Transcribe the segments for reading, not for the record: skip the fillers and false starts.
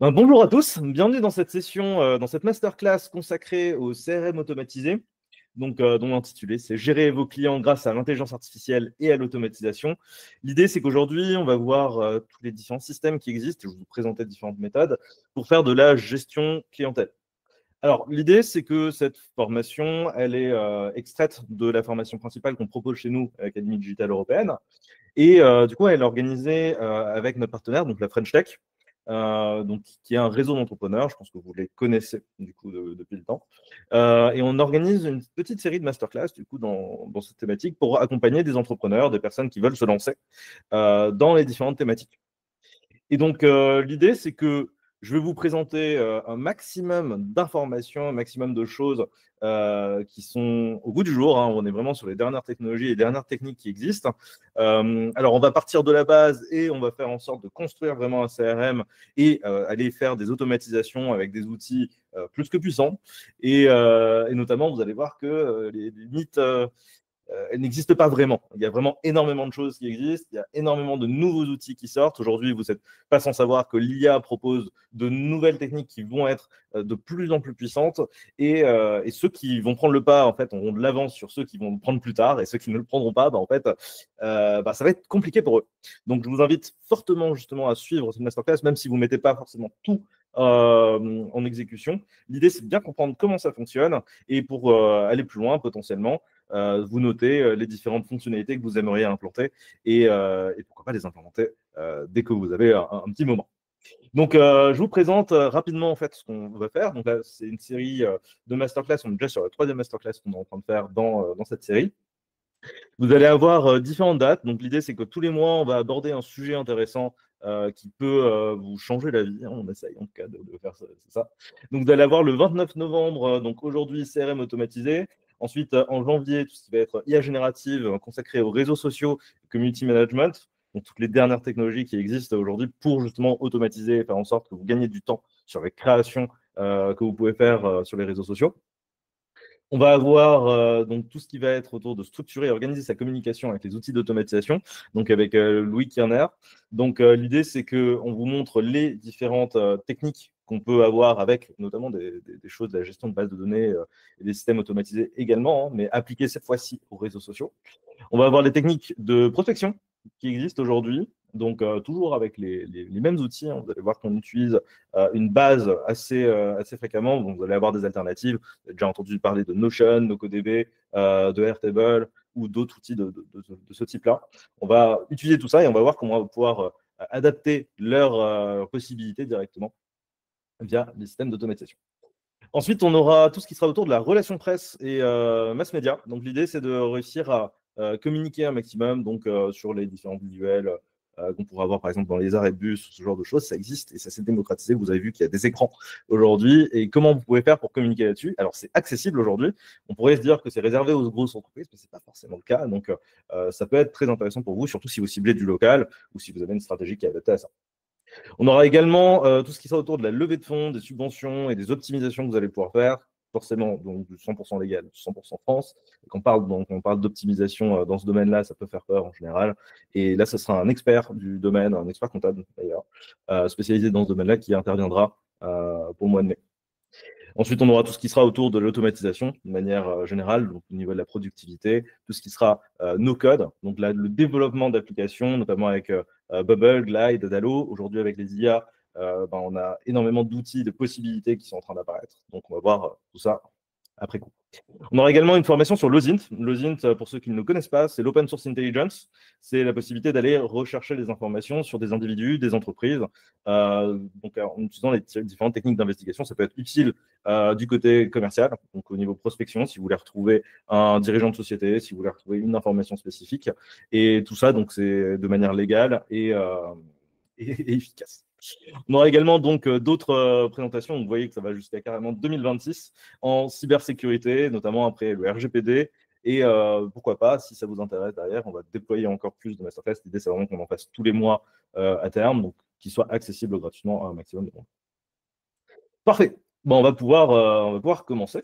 Bonjour à tous, bienvenue dans cette session, dans cette masterclass consacrée au CRM automatisé, dont l'intitulé c'est Gérer vos clients grâce à l'intelligence artificielle et à l'automatisation. L'idée c'est qu'aujourd'hui on va voir tous les différents systèmes qui existent, je vais vous présenter différentes méthodes pour faire de la gestion clientèle. Alors l'idée c'est que cette formation elle est extraite de la formation principale qu'on propose chez nous à l'Académie digitale européenne. Et du coup, elle est organisée avec notre partenaire, donc la French Tech, donc, qui est un réseau d'entrepreneurs. Je pense que vous les connaissez du coup depuis le temps. Et on organise une petite série de masterclass du coup dans cette thématique pour accompagner des entrepreneurs, des personnes qui veulent se lancer dans les différentes thématiques. Et donc, l'idée, c'est que je vais vous présenter un maximum d'informations, un maximum de choses qui sont au goût du jour, hein. On est vraiment sur les dernières technologies et les dernières techniques qui existent. Alors, on va partir de la base et on va faire en sorte de construire vraiment un CRM et aller faire des automatisations avec des outils plus que puissants. Et notamment, vous allez voir que les limites elle n'existe pas vraiment. Il y a vraiment énormément de choses qui existent, il y a énormément de nouveaux outils qui sortent. Aujourd'hui, vous n'êtes pas sans savoir que l'IA propose de nouvelles techniques qui vont être de plus en plus puissantes et ceux qui vont prendre le pas, en fait, auront de l'avance sur ceux qui vont le prendre plus tard et ceux qui ne le prendront pas, en fait, ça va être compliqué pour eux. Donc, je vous invite fortement justement à suivre cette masterclass, même si vous ne mettez pas forcément tout en exécution. L'idée, c'est de bien comprendre comment ça fonctionne et pour aller plus loin potentiellement, vous notez les différentes fonctionnalités que vous aimeriez implanter et pourquoi pas les implémenter dès que vous avez un petit moment. Donc, je vous présente rapidement en fait ce qu'on va faire. Donc là, c'est une série de masterclass. On est déjà sur la troisième masterclass qu'on est en train de faire dans cette série. Vous allez avoir différentes dates. Donc, l'idée, c'est que tous les mois, on va aborder un sujet intéressant qui peut vous changer la vie, hein. On essaye en tout cas de faire ça, c'est ça. Donc, vous allez avoir le 29 novembre, donc aujourd'hui, CRM automatisé. Ensuite, en janvier, tout ce qui va être IA générative consacré aux réseaux sociaux, community management, donc toutes les dernières technologies qui existent aujourd'hui pour justement automatiser et faire en sorte que vous gagnez du temps sur les créations que vous pouvez faire sur les réseaux sociaux. On va avoir donc tout ce qui va être autour de structurer et organiser sa communication avec les outils d'automatisation, donc avec Louis Kerner. Donc l'idée, c'est qu'on vous montre les différentes techniques qu'on peut avoir avec notamment des choses de la gestion de bases de données et des systèmes automatisés également, hein, mais appliquées cette fois-ci aux réseaux sociaux. On va avoir les techniques de prospection qui existent aujourd'hui, donc toujours avec les mêmes outils, hein. Vous allez voir qu'on utilise une base assez fréquemment. Donc, vous allez avoir des alternatives. Vous avez déjà entendu parler de Notion, NoCoDB, de Airtable ou d'autres outils de ce type-là. On va utiliser tout ça et on va voir comment on va pouvoir adapter leurs possibilités directement via les systèmes d'automatisation. Ensuite, on aura tout ce qui sera autour de la relation presse et mass média. Donc, l'idée, c'est de réussir à communiquer un maximum donc, sur les différents visuels qu'on pourra avoir, par exemple, dans les arrêts de bus, ce genre de choses. Ça existe et ça s'est démocratisé. Vous avez vu qu'il y a des écrans aujourd'hui. Et comment vous pouvez faire pour communiquer là-dessus? Alors, c'est accessible aujourd'hui. On pourrait se dire que c'est réservé aux grosses entreprises, mais ce n'est pas forcément le cas. Donc, ça peut être très intéressant pour vous, surtout si vous ciblez du local ou si vous avez une stratégie qui est adaptée à ça. On aura également tout ce qui sera autour de la levée de fonds, des subventions et des optimisations que vous allez pouvoir faire, forcément donc du 100% légal, du 100% France. Et quand on parle d'optimisation dans ce domaine-là, ça peut faire peur en général. Et là, ce sera un expert du domaine, un expert comptable d'ailleurs, spécialisé dans ce domaine-là qui interviendra pour le mois de mai. Ensuite, on aura tout ce qui sera autour de l'automatisation de manière générale, donc au niveau de la productivité, tout ce qui sera no-code, donc là, le développement d'applications, notamment avec Bubble, Glide, Dalo. Aujourd'hui, avec les IA, on a énormément d'outils, de possibilités qui sont en train d'apparaître. Donc, on va voir tout ça après coup. On aura également une formation sur l'OSINT. L'OSINT, pour ceux qui ne le connaissent pas, c'est l'Open Source Intelligence. C'est la possibilité d'aller rechercher des informations sur des individus, des entreprises. Donc, en utilisant les différentes techniques d'investigation, ça peut être utile du côté commercial, donc au niveau prospection, si vous voulez retrouver un dirigeant de société, si vous voulez retrouver une information spécifique. Et tout ça, donc, c'est de manière légale et efficace. On aura également donc d'autres présentations. Vous voyez que ça va jusqu'à carrément 2026 en cybersécurité, notamment après le RGPD. Et pourquoi pas, si ça vous intéresse derrière, on va déployer encore plus de masterclass. L'idée, c'est vraiment qu'on en fasse tous les mois à terme, donc qu'ils soient accessibles gratuitement à un maximum de monde. Parfait. Bon, on va pouvoir commencer.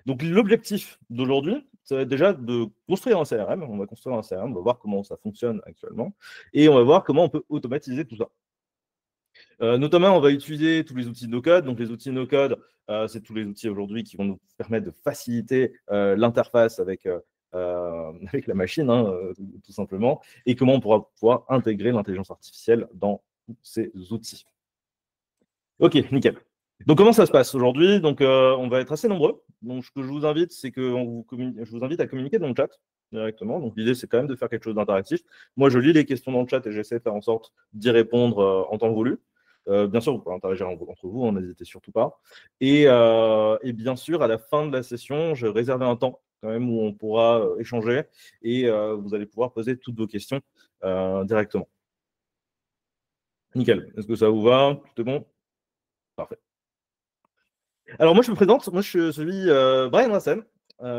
Donc, l'objectif d'aujourd'hui, ça va être déjà de construire un CRM. On va construire un CRM, on va voir comment ça fonctionne actuellement et on va voir comment on peut automatiser tout ça. Notamment, on va utiliser tous les outils no-code. Donc, les outils no-code, c'est tous les outils aujourd'hui qui vont nous permettre de faciliter l'interface avec, avec la machine, hein, tout simplement, et comment on pourra pouvoir intégrer l'intelligence artificielle dans tous ces outils. Ok, nickel. Donc, comment ça se passe aujourd'hui? Donc, on va être assez nombreux. Donc, ce que je vous invite, c'est que je vous invite à communiquer dans le chat directement. Donc, l'idée, c'est quand même de faire quelque chose d'interactif. Moi, je lis les questions dans le chat et j'essaie de faire en sorte d'y répondre en temps voulu. Bien sûr, vous pouvez interagir entre vous, n'hésitez surtout pas. Et bien sûr, à la fin de la session, je réserve un temps quand même où on pourra échanger et vous allez pouvoir poser toutes vos questions directement. Nickel. Est-ce que ça vous va? Tout est bon? Parfait. Alors moi je me présente, moi je suis Brian Rassen,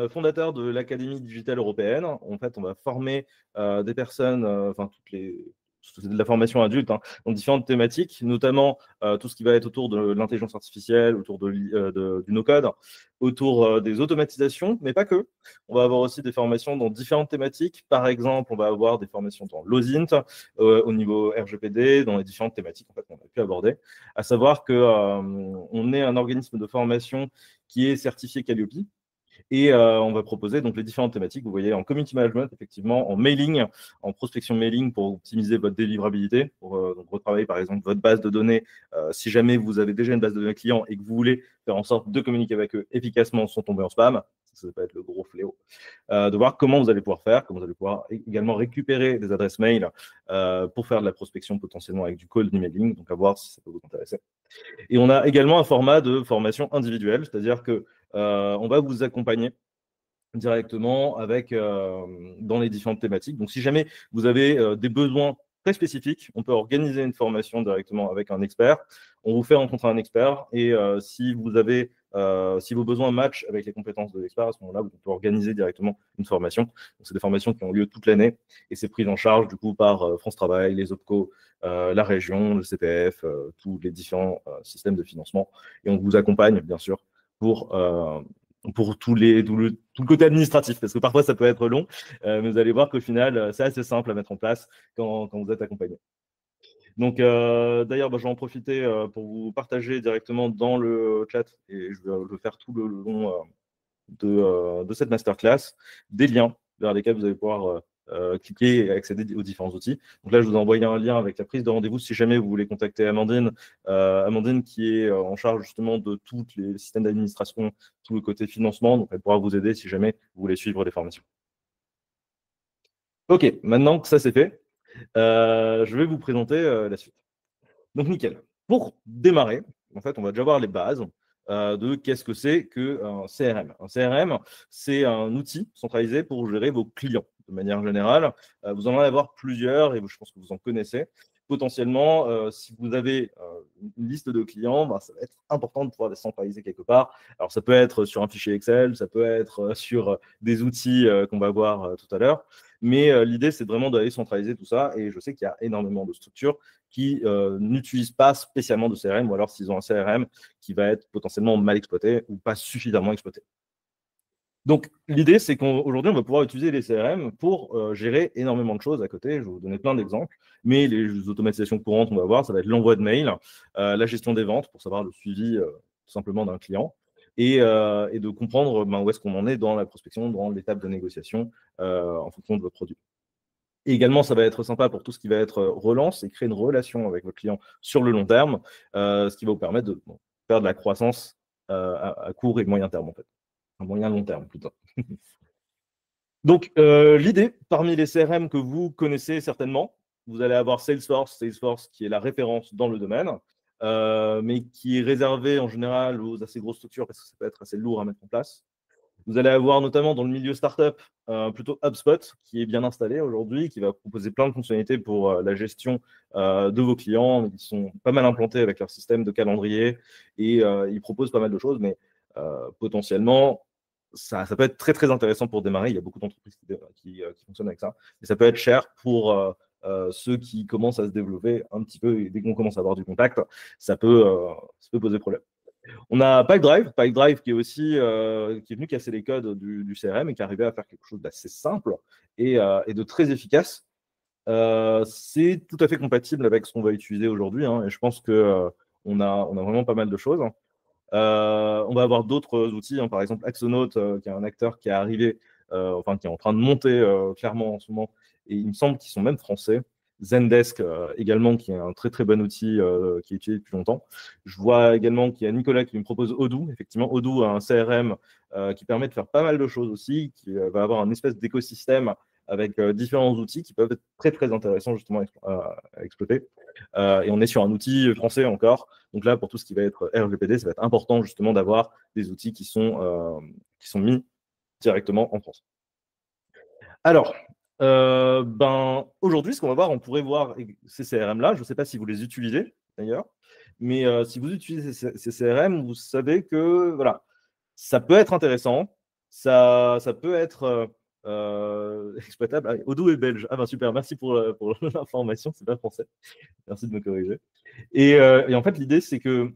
fondateur de l'Académie digitale européenne. En fait, on va former des personnes, enfin c'est de la formation adulte, hein, dans différentes thématiques, notamment tout ce qui va être autour de l'intelligence artificielle, autour du no-code, autour des automatisations, mais pas que. On va avoir aussi des formations dans différentes thématiques. Par exemple, on va avoir des formations dans l'OSINT, au niveau RGPD, dans les différentes thématiques en fait, qu'on a pu aborder. À savoir qu'on est un organisme de formation qui est certifié Calliope. Et on va proposer donc les différentes thématiques. Vous voyez en community management, effectivement, en mailing, en prospection mailing pour optimiser votre délivrabilité, pour donc retravailler par exemple votre base de données. Si jamais vous avez déjà une base de données client et que vous voulez faire en sorte de communiquer avec eux efficacement sans tomber en spam, ça peut être le gros fléau. De voir comment vous allez pouvoir faire, comment vous allez pouvoir également récupérer des adresses mail pour faire de la prospection potentiellement avec du cold emailing, donc à voir si ça peut vous intéresser. Et on a également un format de formation individuelle, c'est-à-dire que on va vous accompagner directement avec, dans les différentes thématiques. Donc, si jamais vous avez des besoins très spécifiques, on peut organiser une formation directement avec un expert. On vous fait rencontrer un expert et si vos besoins matchent avec les compétences de l'expert, à ce moment-là, vous pouvez organiser directement une formation. C'est des formations qui ont lieu toute l'année et c'est pris en charge du coup par France Travail, les OPCO, la région, le CPF, tous les différents systèmes de financement. Et on vous accompagne, bien sûr, pour tout le côté administratif, parce que parfois ça peut être long, mais vous allez voir qu'au final, c'est assez simple à mettre en place quand vous êtes accompagné. Donc, d'ailleurs, je vais en profiter pour vous partager directement dans le chat, et je vais le faire tout le long de cette masterclass, des liens vers lesquels vous allez pouvoir cliquer et accéder aux différents outils. Donc là, je vous ai envoyé un lien avec la prise de rendez-vous si jamais vous voulez contacter Amandine. Amandine qui est en charge justement de tous les systèmes d'administration, tout le côté financement. Donc elle pourra vous aider si jamais vous voulez suivre des formations. Ok, maintenant que ça c'est fait, je vais vous présenter la suite. Donc nickel. Pour démarrer, en fait, on va déjà voir les bases de qu'est-ce que c'est qu'un CRM. Un CRM, c'est un outil centralisé pour gérer vos clients. De manière générale, vous en allez avoir plusieurs et je pense que vous en connaissez. Potentiellement, si vous avez une liste de clients, ça va être important de pouvoir les centraliser quelque part. Alors, ça peut être sur un fichier Excel, ça peut être sur des outils qu'on va voir tout à l'heure. Mais l'idée, c'est vraiment d'aller centraliser tout ça. Et je sais qu'il y a énormément de structures qui n'utilisent pas spécialement de CRM, ou alors s'ils ont un CRM qui va être potentiellement mal exploité ou pas suffisamment exploité. Donc, l'idée, c'est qu'aujourd'hui, on va pouvoir utiliser les CRM pour gérer énormément de choses à côté. Je vais vous donner plein d'exemples. Mais les automatisations courantes, on va voir, ça va être l'envoi de mails, la gestion des ventes pour savoir le suivi tout simplement d'un client et de comprendre où est-ce qu'on en est dans la prospection, dans l'étape de négociation en fonction de votre produit. Et également, ça va être sympa pour tout ce qui va être relance et créer une relation avec votre client sur le long terme, ce qui va vous permettre de faire de la croissance à court et moyen terme, en fait. À moyen long terme, plutôt. Donc, l'idée, parmi les CRM que vous connaissez certainement, vous allez avoir Salesforce qui est la référence dans le domaine, mais qui est réservé en général aux assez grosses structures parce que ça peut être assez lourd à mettre en place. Vous allez avoir notamment dans le milieu startup plutôt HubSpot qui est bien installé aujourd'hui, qui va proposer plein de fonctionnalités pour la gestion de vos clients. Ils sont pas mal implantés avec leur système de calendrier et ils proposent pas mal de choses, mais potentiellement, ça peut être très, très intéressant pour démarrer. Il y a beaucoup d'entreprises qui fonctionnent avec ça. Mais ça peut être cher pour ceux qui commencent à se développer un petit peu. Et dès qu'on commence à avoir du contact, ça peut poser problème. On a Pipedrive qui est aussi qui est venu casser les codes du CRM et qui arrivait à faire quelque chose d'assez simple et de très efficace C'est tout à fait compatible avec ce qu'on va utiliser aujourd'hui, hein, et je pense que on a vraiment pas mal de choses. On va avoir d'autres outils, hein, par exemple Axonote, qui est un acteur qui est arrivé, enfin qui est en train de monter clairement en ce moment, et il me semble qu'ils sont même français. Zendesk également, qui est un très très bon outil qui est utilisé depuis longtemps. Je vois également qu'il y a Nicolas qui me propose Odoo. Effectivement, Odoo a un CRM qui permet de faire pas mal de choses aussi, qui va avoir un espèce d'écosystème avec différents outils qui peuvent être très très intéressants justement à exploiter. Et on est sur un outil français encore. Donc là, pour tout ce qui va être RGPD, ça va être important justement d'avoir des outils qui sont mis directement en France. Alors, aujourd'hui, ce qu'on va voir, on pourrait voir ces CRM-là. Je ne sais pas si vous les utilisez d'ailleurs, mais si vous utilisez ces CRM, vous savez que voilà, ça peut être intéressant, ça peut être exploitable. Ah, Odoo est belge. Ah ben super, merci pour l'information, c'est pas français. Merci de me corriger. Et en fait, l'idée, c'est que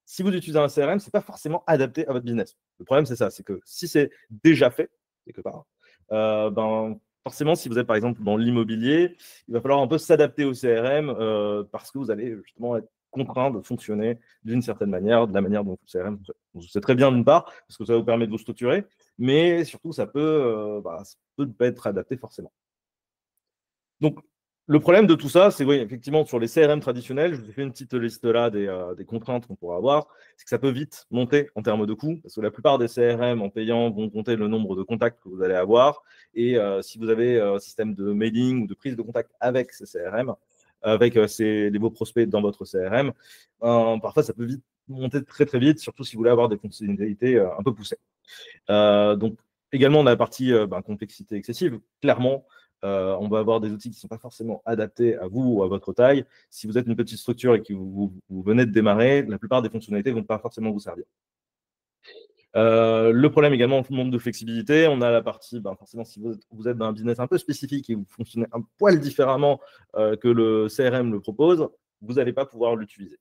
si vous utilisez un CRM, ce n'est pas forcément adapté à votre business. Le problème, c'est ça, c'est que si c'est déjà fait, quelque part, forcément, si vous êtes par exemple dans l'immobilier, il va falloir un peu s'adapter au CRM parce que vous allez justement être contraint de fonctionner d'une certaine manière, de la manière dont le CRM fonctionne. Donc, c'est très bien d'une part, parce que ça vous permet de vous structurer, mais surtout, ça peut ne pas être adapté forcément. Donc, le problème de tout ça, c'est oui, effectivement, sur les CRM traditionnels, je vous ai fait une petite liste là des contraintes qu'on pourra avoir, c'est que ça peut vite monter en termes de coûts, parce que la plupart des CRM en payant vont compter le nombre de contacts que vous allez avoir, et si vous avez un système de mailing ou de prise de contact avec ces CRM, avec les beaux prospects dans votre CRM, parfois ça peut vite monter très très vite, surtout si vous voulez avoir des fonctionnalités un peu poussées. Donc, également, on a la partie complexité excessive. Clairement, on va avoir des outils qui ne sont pas forcément adaptés à vous ou à votre taille. Si vous êtes une petite structure et que vous venez de démarrer, la plupart des fonctionnalités ne vont pas forcément vous servir. Le problème également, on manque de flexibilité. On a la partie, forcément, si vous êtes dans un business un peu spécifique et vous fonctionnez un poil différemment que le CRM le propose, vous n'allez pas pouvoir l'utiliser.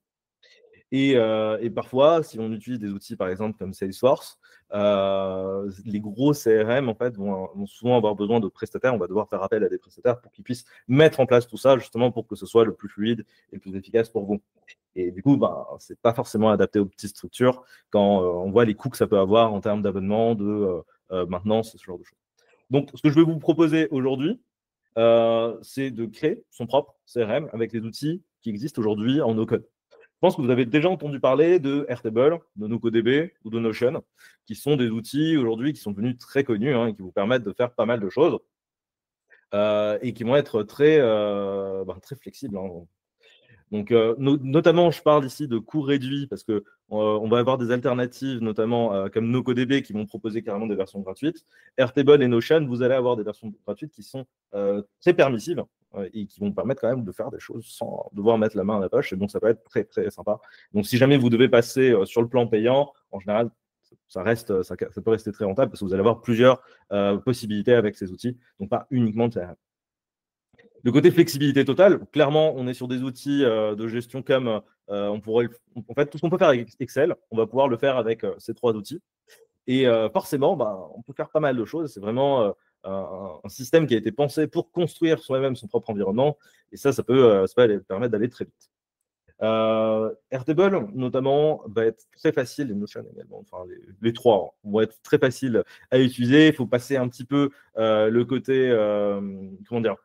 Et parfois, si on utilise des outils, par exemple, comme Salesforce, les gros CRM, en fait, vont souvent avoir besoin de prestataires. On va devoir faire appel à des prestataires pour qu'ils puissent mettre en place tout ça, justement, pour que ce soit le plus fluide et le plus efficace pour vous. Et du coup, ce n'est pas forcément adapté aux petites structures quand on voit les coûts que ça peut avoir en termes d'abonnement, de maintenance, ce genre de choses. Donc, ce que je vais vous proposer aujourd'hui, c'est de créer son propre CRM avec les outils qui existent aujourd'hui en no-code. Je pense que vous avez déjà entendu parler de Airtable, de NoCoDB ou de Notion, qui sont des outils aujourd'hui qui sont devenus très connus et qui vous permettent de faire pas mal de choses et qui vont être très flexibles. Donc, notamment, je parle ici de coûts réduits parce qu'on va avoir des alternatives, notamment comme NoCoDB, qui vont proposer carrément des versions gratuites. Airtable et Notion, vous allez avoir des versions gratuites qui sont très permissives et qui vont permettre quand même de faire des choses sans devoir mettre la main à la poche. Et donc, ça peut être très, très sympa. Donc, si jamais vous devez passer sur le plan payant, en général, ça peut rester très rentable parce que vous allez avoir plusieurs possibilités avec ces outils, donc pas uniquement de CRM. Le côté flexibilité totale, clairement, on est sur des outils de gestion comme en fait, tout ce qu'on peut faire avec Excel, on va pouvoir le faire avec ces trois outils. Et forcément, on peut faire pas mal de choses. C'est vraiment un système qui a été pensé pour construire soi-même son propre environnement. Et ça peut permettre d'aller très vite. Airtable, notamment, va être très facile, et Notion également, enfin les trois vont être très faciles à utiliser. Il faut passer un petit peu le côté, comment dire,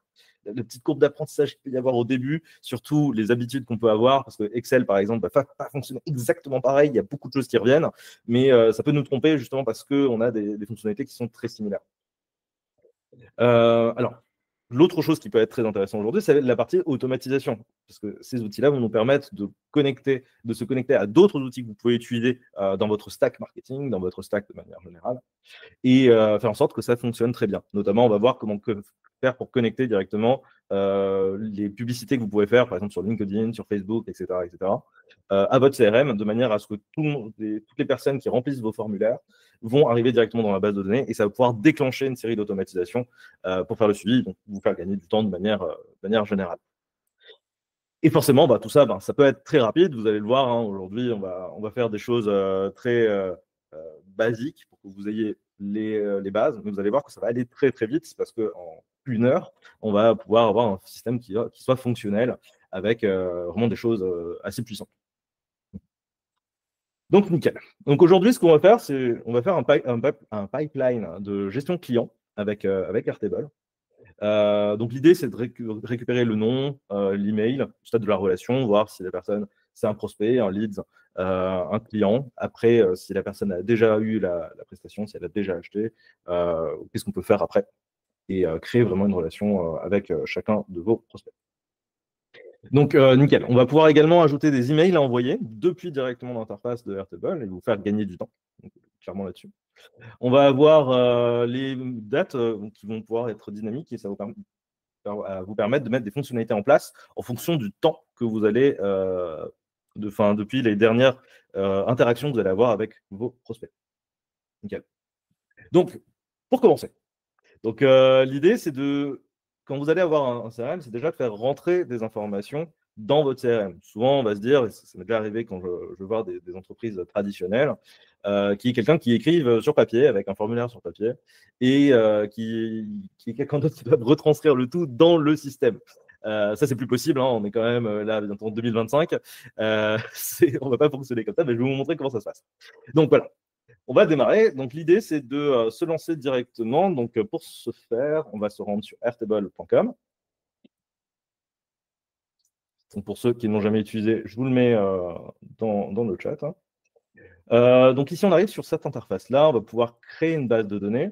la petite courbe d'apprentissage qu'il peut y avoir au début, surtout les habitudes qu'on peut avoir, parce que Excel, par exemple, ne va pas fonctionner exactement pareil, il y a beaucoup de choses qui reviennent, mais ça peut nous tromper justement parce qu'on a des fonctionnalités qui sont très similaires. Alors, l'autre chose qui peut être très intéressante aujourd'hui, c'est la partie automatisation, parce que ces outils-là vont nous permettre de se connecter à d'autres outils que vous pouvez utiliser dans votre stack marketing, dans votre stack de manière générale, et faire en sorte que ça fonctionne très bien. Notamment, on va voir comment faire pour connecter directement les publicités que vous pouvez faire, par exemple sur LinkedIn, sur Facebook, etc., à votre CRM, de manière à ce que toutes les personnes qui remplissent vos formulaires vont arriver directement dans la base de données et ça va pouvoir déclencher une série d'automatisations pour faire le suivi, donc vous faire gagner du temps de manière générale. Et forcément, tout ça, ça peut être très rapide. Vous allez le voir, aujourd'hui, on va faire des choses très basiques pour que vous ayez les bases. Mais vous allez voir que ça va aller très, très vite parce qu'en 1 heure, on va pouvoir avoir un système qui soit fonctionnel avec vraiment des choses assez puissantes. Donc, nickel. Donc, aujourd'hui, ce qu'on va faire, c'est on va faire un pipeline de gestion client avec Airtable. Donc, l'idée, c'est de récupérer le nom, l'email, le stade de la relation, voir si la personne, c'est un prospect, un lead, un client. Après, si la personne a déjà eu la prestation, si elle a déjà acheté, qu'est-ce qu'on peut faire après et créer vraiment une relation avec chacun de vos prospects. Donc, nickel. On va pouvoir également ajouter des emails à envoyer depuis directement l'interface de Airtable et vous faire gagner du temps. Donc, clairement là-dessus. On va avoir les dates qui vont pouvoir être dynamiques et ça va vous permettre de mettre des fonctionnalités en place en fonction du temps que vous allez, depuis les dernières interactions que vous allez avoir avec vos prospects. Nickel. Donc, pour commencer, donc, l'idée, c'est quand vous allez avoir un CRM, c'est déjà de faire rentrer des informations dans votre CRM. Souvent, on va se dire, et ça m'est déjà arrivé quand je vois des entreprises traditionnelles, qui est quelqu'un qui écrive sur papier, avec un formulaire sur papier, et qui est quelqu'un d'autre qui doit retranscrire le tout dans le système. Ça, c'est plus possible, hein, on est quand même là, bientôt en 2025. On ne va pas fonctionner comme ça, mais je vais vous montrer comment ça se passe. Donc, voilà. On va démarrer. Donc, l'idée, c'est de se lancer directement. Donc, pour ce faire, on va se rendre sur airtable.com. Donc, pour ceux qui n'ont jamais utilisé, je vous le mets dans le chat. Donc, ici, on arrive sur cette interface-là. On va pouvoir créer une base de données.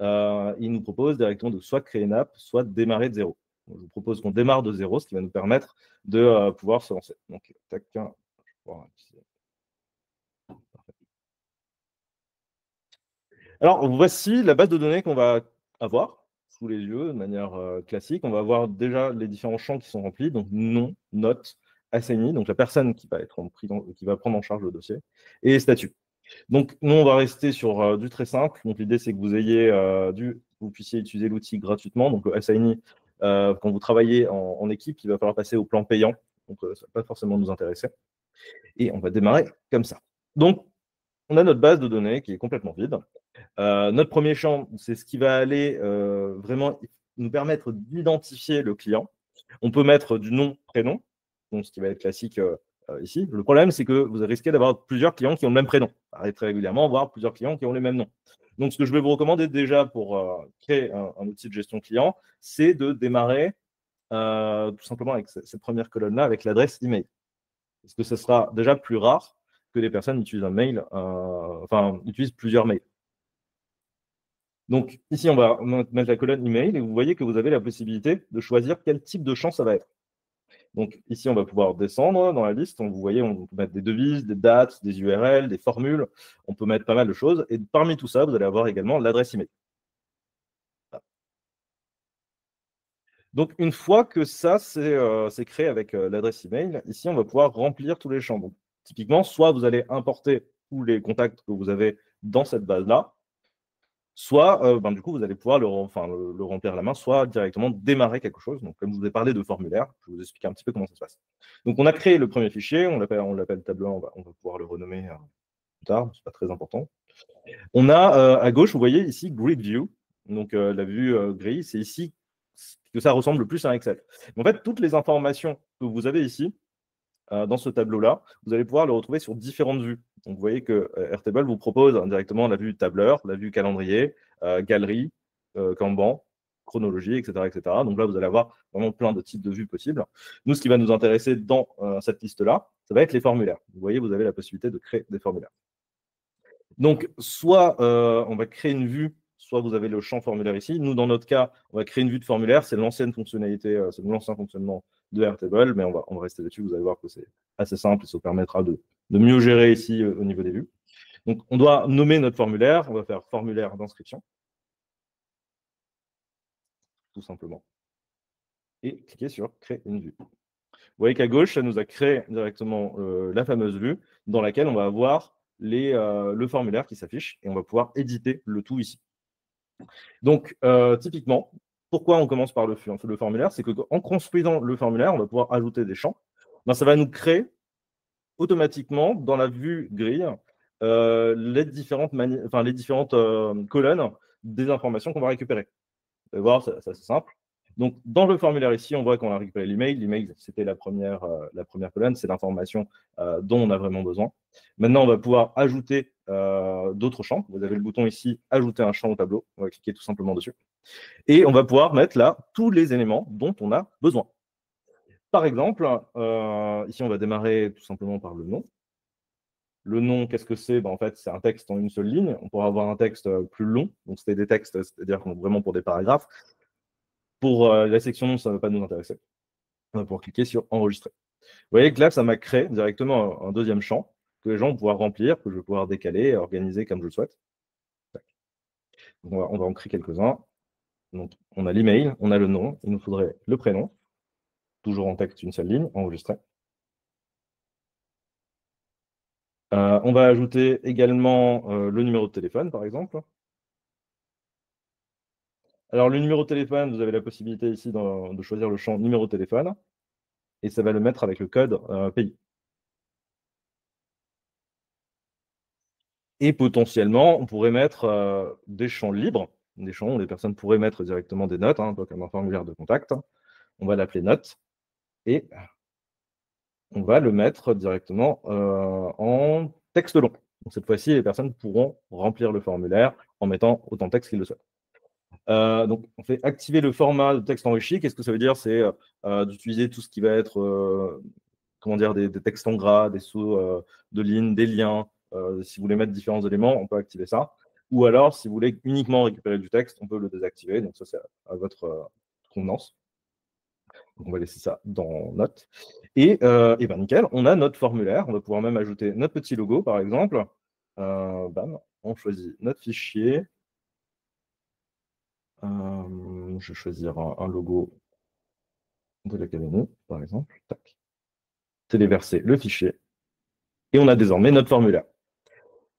Il nous propose directement de soit créer une app, soit de démarrer de zéro. Donc, je vous propose qu'on démarre de zéro, ce qui va nous permettre de pouvoir se lancer. Donc, tac, je vais pouvoir utiliser. Alors, voici la base de données qu'on va avoir sous les yeux de manière classique. On va avoir déjà les différents champs qui sont remplis, donc nom, note, assignee, donc la personne qui va qui va prendre en charge le dossier, et statut. Donc, nous, on va rester sur du très simple. Donc, l'idée, c'est que vous puissiez utiliser l'outil gratuitement. Donc, assignee, quand vous travaillez en équipe, il va falloir passer au plan payant. Donc, ça ne va pas forcément nous intéresser. Et on va démarrer comme ça. Donc, on a notre base de données qui est complètement vide. Notre premier champ, c'est ce qui va aller vraiment nous permettre d'identifier le client. On peut mettre du nom, prénom, donc ce qui va être classique ici. Le problème, c'est que vous risquez d'avoir plusieurs clients qui ont le même prénom. Ça arrive très régulièrement, voire plusieurs clients qui ont les mêmes noms. Donc, ce que je vais vous recommander déjà pour créer un outil de gestion client, c'est de démarrer tout simplement avec cette première colonne-là, avec l'adresse email. Parce que ce sera déjà plus rare que les personnes utilisent un mail, utilisent plusieurs mails. Donc, ici, on va mettre la colonne email et vous voyez que vous avez la possibilité de choisir quel type de champ ça va être. Donc, ici, on va pouvoir descendre dans la liste. Donc, vous voyez, on peut mettre des devises, des dates, des URL, des formules. On peut mettre pas mal de choses. Et parmi tout ça, vous allez avoir également l'adresse email. Donc, une fois que ça, c'est créé avec l'adresse email, ici, on va pouvoir remplir tous les champs. Donc, typiquement, soit vous allez importer tous les contacts que vous avez dans cette base-là, soit du coup, vous allez pouvoir le remplir à la main, soit directement démarrer quelque chose. Donc, comme je vous ai parlé de formulaire, je vais vous expliquer un petit peu comment ça se passe. Donc, on a créé le premier fichier, on l'appelle tableau, on va pouvoir le renommer plus tard, c'est pas très important. On a à gauche, vous voyez ici Grid View, donc la vue grise, c'est ici que ça ressemble le plus à un Excel. En fait, toutes les informations que vous avez ici, dans ce tableau-là, vous allez pouvoir le retrouver sur différentes vues. Donc, vous voyez que Airtable vous propose directement la vue tableur, la vue calendrier, galerie, Kanban, chronologie, etc., etc. Donc là, vous allez avoir vraiment plein de types de vues possibles. Nous, ce qui va nous intéresser dans cette liste-là, ça va être les formulaires. Vous voyez, vous avez la possibilité de créer des formulaires. Donc, soit on va créer une vue, soit vous avez le champ formulaire ici. Nous, dans notre cas, on va créer une vue de formulaire. C'est l'ancienne fonctionnalité, c'est l'ancien fonctionnement de Airtable, mais on va rester dessus. Vous allez voir que c'est assez simple et ça vous permettra de mieux gérer ici au niveau des vues. Donc, on doit nommer notre formulaire. On va faire formulaire d'inscription, tout simplement. Et cliquer sur créer une vue. Vous voyez qu'à gauche, ça nous a créé directement la fameuse vue dans laquelle on va avoir le formulaire qui s'affiche et on va pouvoir éditer le tout ici. Donc, typiquement, pourquoi on commence par le formulaire? C'est qu'en construisant le formulaire, on va pouvoir ajouter des champs. Ben, ça va nous créer automatiquement dans la vue grille les différentes colonnes des informations qu'on va récupérer. Vous allez voir, c'est assez simple. Donc, dans le formulaire ici, on voit qu'on a récupéré l'email. L'email, c'était la première colonne, c'est l'information dont on a vraiment besoin. Maintenant, on va pouvoir ajouter d'autres champs. Vous avez le bouton ici, ajouter un champ au tableau. On va cliquer tout simplement dessus. Et on va pouvoir mettre là tous les éléments dont on a besoin. Par exemple, ici, on va démarrer tout simplement par le nom. Le nom, qu'est-ce que c'est? En fait, c'est un texte en une seule ligne. On pourra avoir un texte plus long. Donc, c'était des textes, c'est-à-dire vraiment pour des paragraphes. Pour la section nom, ça ne va pas nous intéresser. On va pouvoir cliquer sur enregistrer. Vous voyez que là, ça m'a créé directement un deuxième champ que les gens vont pouvoir remplir, que je vais pouvoir décaler et organiser comme je le souhaite. Donc, on va en créer quelques-uns. Donc, on a l'email, on a le nom, il nous faudrait le prénom, toujours en texte, une seule ligne, enregistré. On va ajouter également le numéro de téléphone, par exemple. Alors, le numéro de téléphone, vous avez la possibilité ici de choisir le champ numéro de téléphone, et ça va le mettre avec le code pays. Et potentiellement, on pourrait mettre des champs libres, des champs où les personnes pourraient mettre directement des notes, un peu comme un formulaire de contact. On va l'appeler notes, et on va le mettre directement en texte long. Donc, cette fois-ci, les personnes pourront remplir le formulaire en mettant autant de texte qu'ils le souhaitent. Donc, on fait activer le format de texte enrichi. Qu'est-ce que ça veut dire? C'est d'utiliser tout ce qui va être comment dire, des textes en gras, des sauts de lignes, des liens. Si vous voulez mettre différents éléments, on peut activer ça. Ou alors, si vous voulez uniquement récupérer du texte, on peut le désactiver. Donc, ça, c'est à votre convenance. Donc, on va laisser ça dans Notes. Et ben nickel, on a notre formulaire. On va pouvoir même ajouter notre petit logo, par exemple. Bam, on choisit notre fichier. Je vais choisir un logo de l'académie, par exemple. Tac. Téléverser le fichier. Et on a désormais notre formulaire.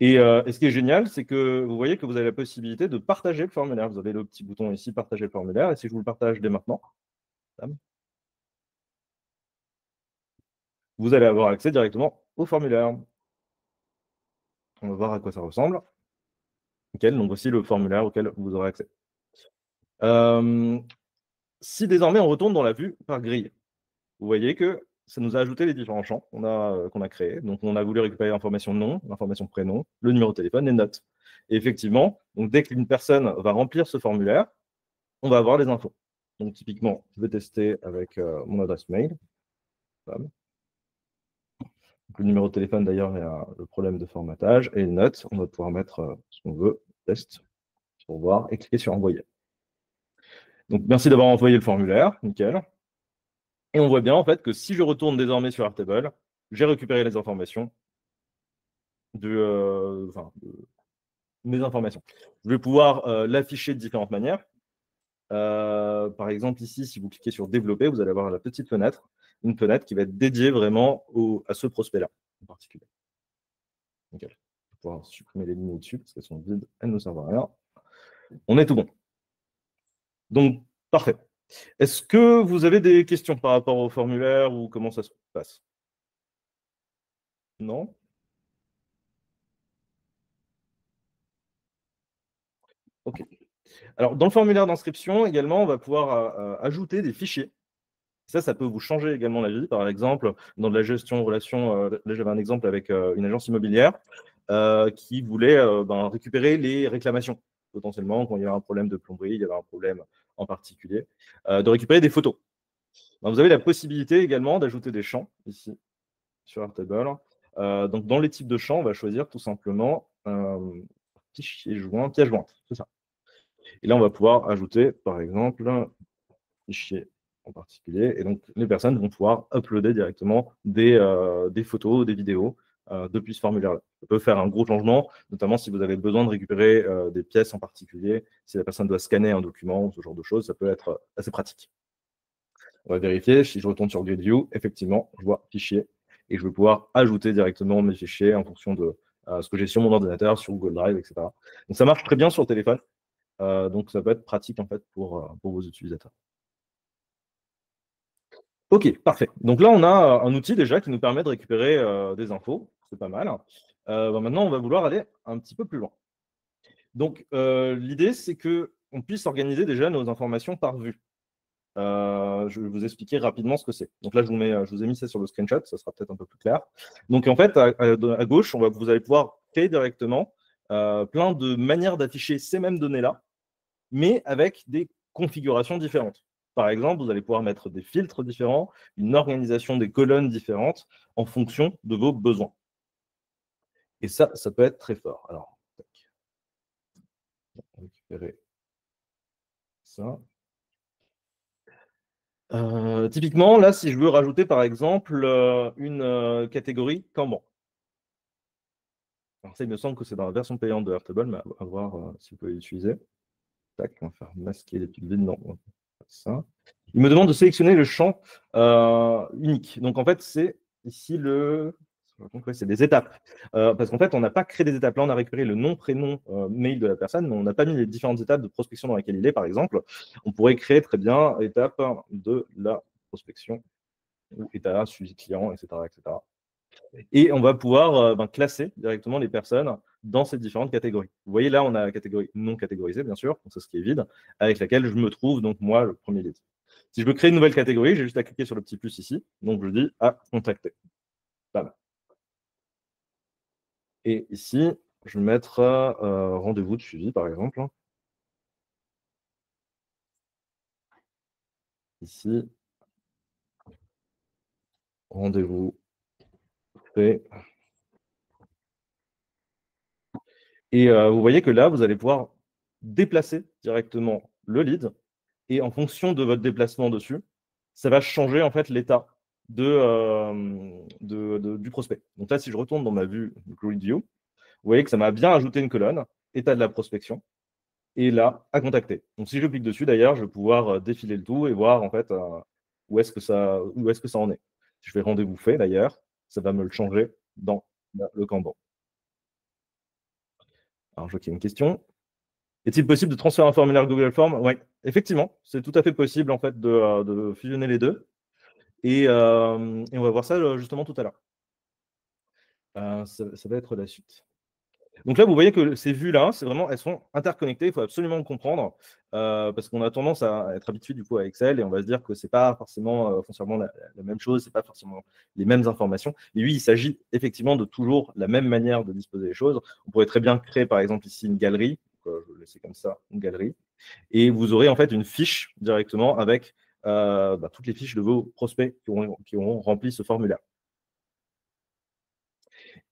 Et ce qui est génial, c'est que vous voyez que vous avez la possibilité de partager le formulaire. Vous avez le petit bouton ici, partager le formulaire. Et si je vous le partage dès maintenant, vous allez avoir accès directement au formulaire. On va voir à quoi ça ressemble. Nickel, donc voici le formulaire auquel vous aurez accès. Si désormais on retourne dans la vue par grille, vous voyez que ça nous a ajouté les différents champs qu'on a créés. Donc, on a voulu récupérer l'information nom, l'information prénom, le numéro de téléphone et notes. Et effectivement, donc dès qu'une personne va remplir ce formulaire, on va avoir les infos. Donc, typiquement, je vais tester avec mon adresse mail. Donc, le numéro de téléphone, d'ailleurs, il y a le problème de formatage. Et les notes, on va pouvoir mettre ce qu'on veut, test, pour voir, et cliquer sur envoyer. Donc, merci d'avoir envoyé le formulaire. Nickel. Et on voit bien, en fait, que si je retourne désormais sur Airtable, j'ai récupéré les informations de mes informations. Je vais pouvoir l'afficher de différentes manières. Par exemple, ici, si vous cliquez sur développer, vous allez avoir la petite fenêtre, une fenêtre qui va être dédiée vraiment à ce prospect-là en particulier. Okay. Je vais pouvoir supprimer les lignes au-dessus parce qu'elles sont vides, elles ne servent à rien. On est tout bon. Donc, parfait. Est-ce que vous avez des questions par rapport au formulaire ou comment ça se passe? Non? Ok. Alors, dans le formulaire d'inscription, également, on va pouvoir ajouter des fichiers. Ça peut vous changer également la vie. Par exemple, dans de la gestion de relations, là j'avais un exemple avec une agence immobilière qui voulait récupérer les réclamations, potentiellement, quand il y avait un problème de plomberie, il y avait un problème en particulier, de récupérer des photos. Donc, vous avez la possibilité également d'ajouter des champs ici, sur Airtable. Donc, dans les types de champs, on va choisir tout simplement fichier joint, pièce jointe, c'est ça. Et là, on va pouvoir ajouter, par exemple, fichier en particulier. Et donc, les personnes vont pouvoir uploader directement des photos, des vidéos depuis ce formulaire-là. Ça peut faire un gros changement, notamment si vous avez besoin de récupérer des pièces en particulier. Si la personne doit scanner un document ou ce genre de choses, ça peut être assez pratique. On va vérifier. Si je retourne sur Grid View, effectivement, je vois fichier et je vais pouvoir ajouter directement mes fichiers en fonction de ce que j'ai sur mon ordinateur, sur Google Drive, etc. Donc, ça marche très bien sur le téléphone. Donc, ça peut être pratique en fait pour vos utilisateurs. Ok, parfait. Donc là, on a un outil déjà qui nous permet de récupérer des infos. C'est pas mal. Maintenant, on va vouloir aller un petit peu plus loin. Donc, l'idée, c'est que on puisse organiser déjà nos informations par vue. Je vais vous expliquer rapidement ce que c'est. Donc là, je vous ai mis ça sur le screenshot, ça sera peut-être un peu plus clair. Donc en fait, à gauche, vous allez pouvoir créer directement plein de manières d'afficher ces mêmes données-là, mais avec des configurations différentes. Par exemple, vous allez pouvoir mettre des filtres différents, une organisation des colonnes différentes en fonction de vos besoins. Et ça peut être très fort. Alors, on va récupérer ça. Typiquement, là, si je veux rajouter, par exemple, une catégorie Kanban. Alors ça, il me semble que c'est dans la version payante de Airtable, mais à voir si vous pouvez l'utiliser. Tac, on va faire masquer les petites vides. Non, on va faire ça. Il me demande de sélectionner le champ unique. Donc, en fait, c'est ici c'est des étapes. Parce qu'en fait, on n'a pas créé des étapes. Là, on a récupéré le nom, prénom, mail de la personne, mais on n'a pas mis les différentes étapes de prospection dans lesquelles il est, par exemple. On pourrait créer très bien étape de la prospection ou état suivi client, etc., etc. Et on va pouvoir classer directement les personnes dans ces différentes catégories. Vous voyez, là, on a la catégorie non catégorisée, bien sûr, donc c'est ce qui est vide, avec laquelle je me trouve, donc moi, le premier lead. Si je veux créer une nouvelle catégorie, j'ai juste à cliquer sur le petit plus ici. Donc, je dis à contacter. Bam. Et ici, je vais mettre rendez-vous de suivi, par exemple. Ici, rendez-vous fait. Et vous voyez que là, vous allez pouvoir déplacer directement le lead. Et en fonction de votre déplacement dessus, ça va changer en fait l'état du prospect. Donc là, si je retourne dans ma vue Grid View, vous voyez que ça m'a bien ajouté une colonne, état de la prospection, et là, à contacter. Donc si je clique dessus, d'ailleurs, je vais pouvoir défiler le tout et voir en fait où est-ce que ça en est. Si je fais rendez-vous fait, d'ailleurs, ça va me le changer dans le Kanban. Alors, je vois qu'il y a une question. Est-il possible de transférer un formulaire Google Form? Oui, effectivement, c'est tout à fait possible en fait de fusionner les deux. Et on va voir ça justement tout à l'heure. Ça va être la suite. Donc là, vous voyez que ces vues-là, elles sont interconnectées. Il faut absolument le comprendre parce qu'on a tendance à être habitué du coup à Excel et on va se dire que c'est pas forcément foncièrement la même chose, c'est pas forcément les mêmes informations. Et oui, il s'agit effectivement de toujours la même manière de disposer des choses. On pourrait très bien créer par exemple ici une galerie. Je vais le laisser comme ça, une galerie. Et vous aurez en fait une fiche directement avec toutes les fiches de vos prospects qui auront rempli ce formulaire.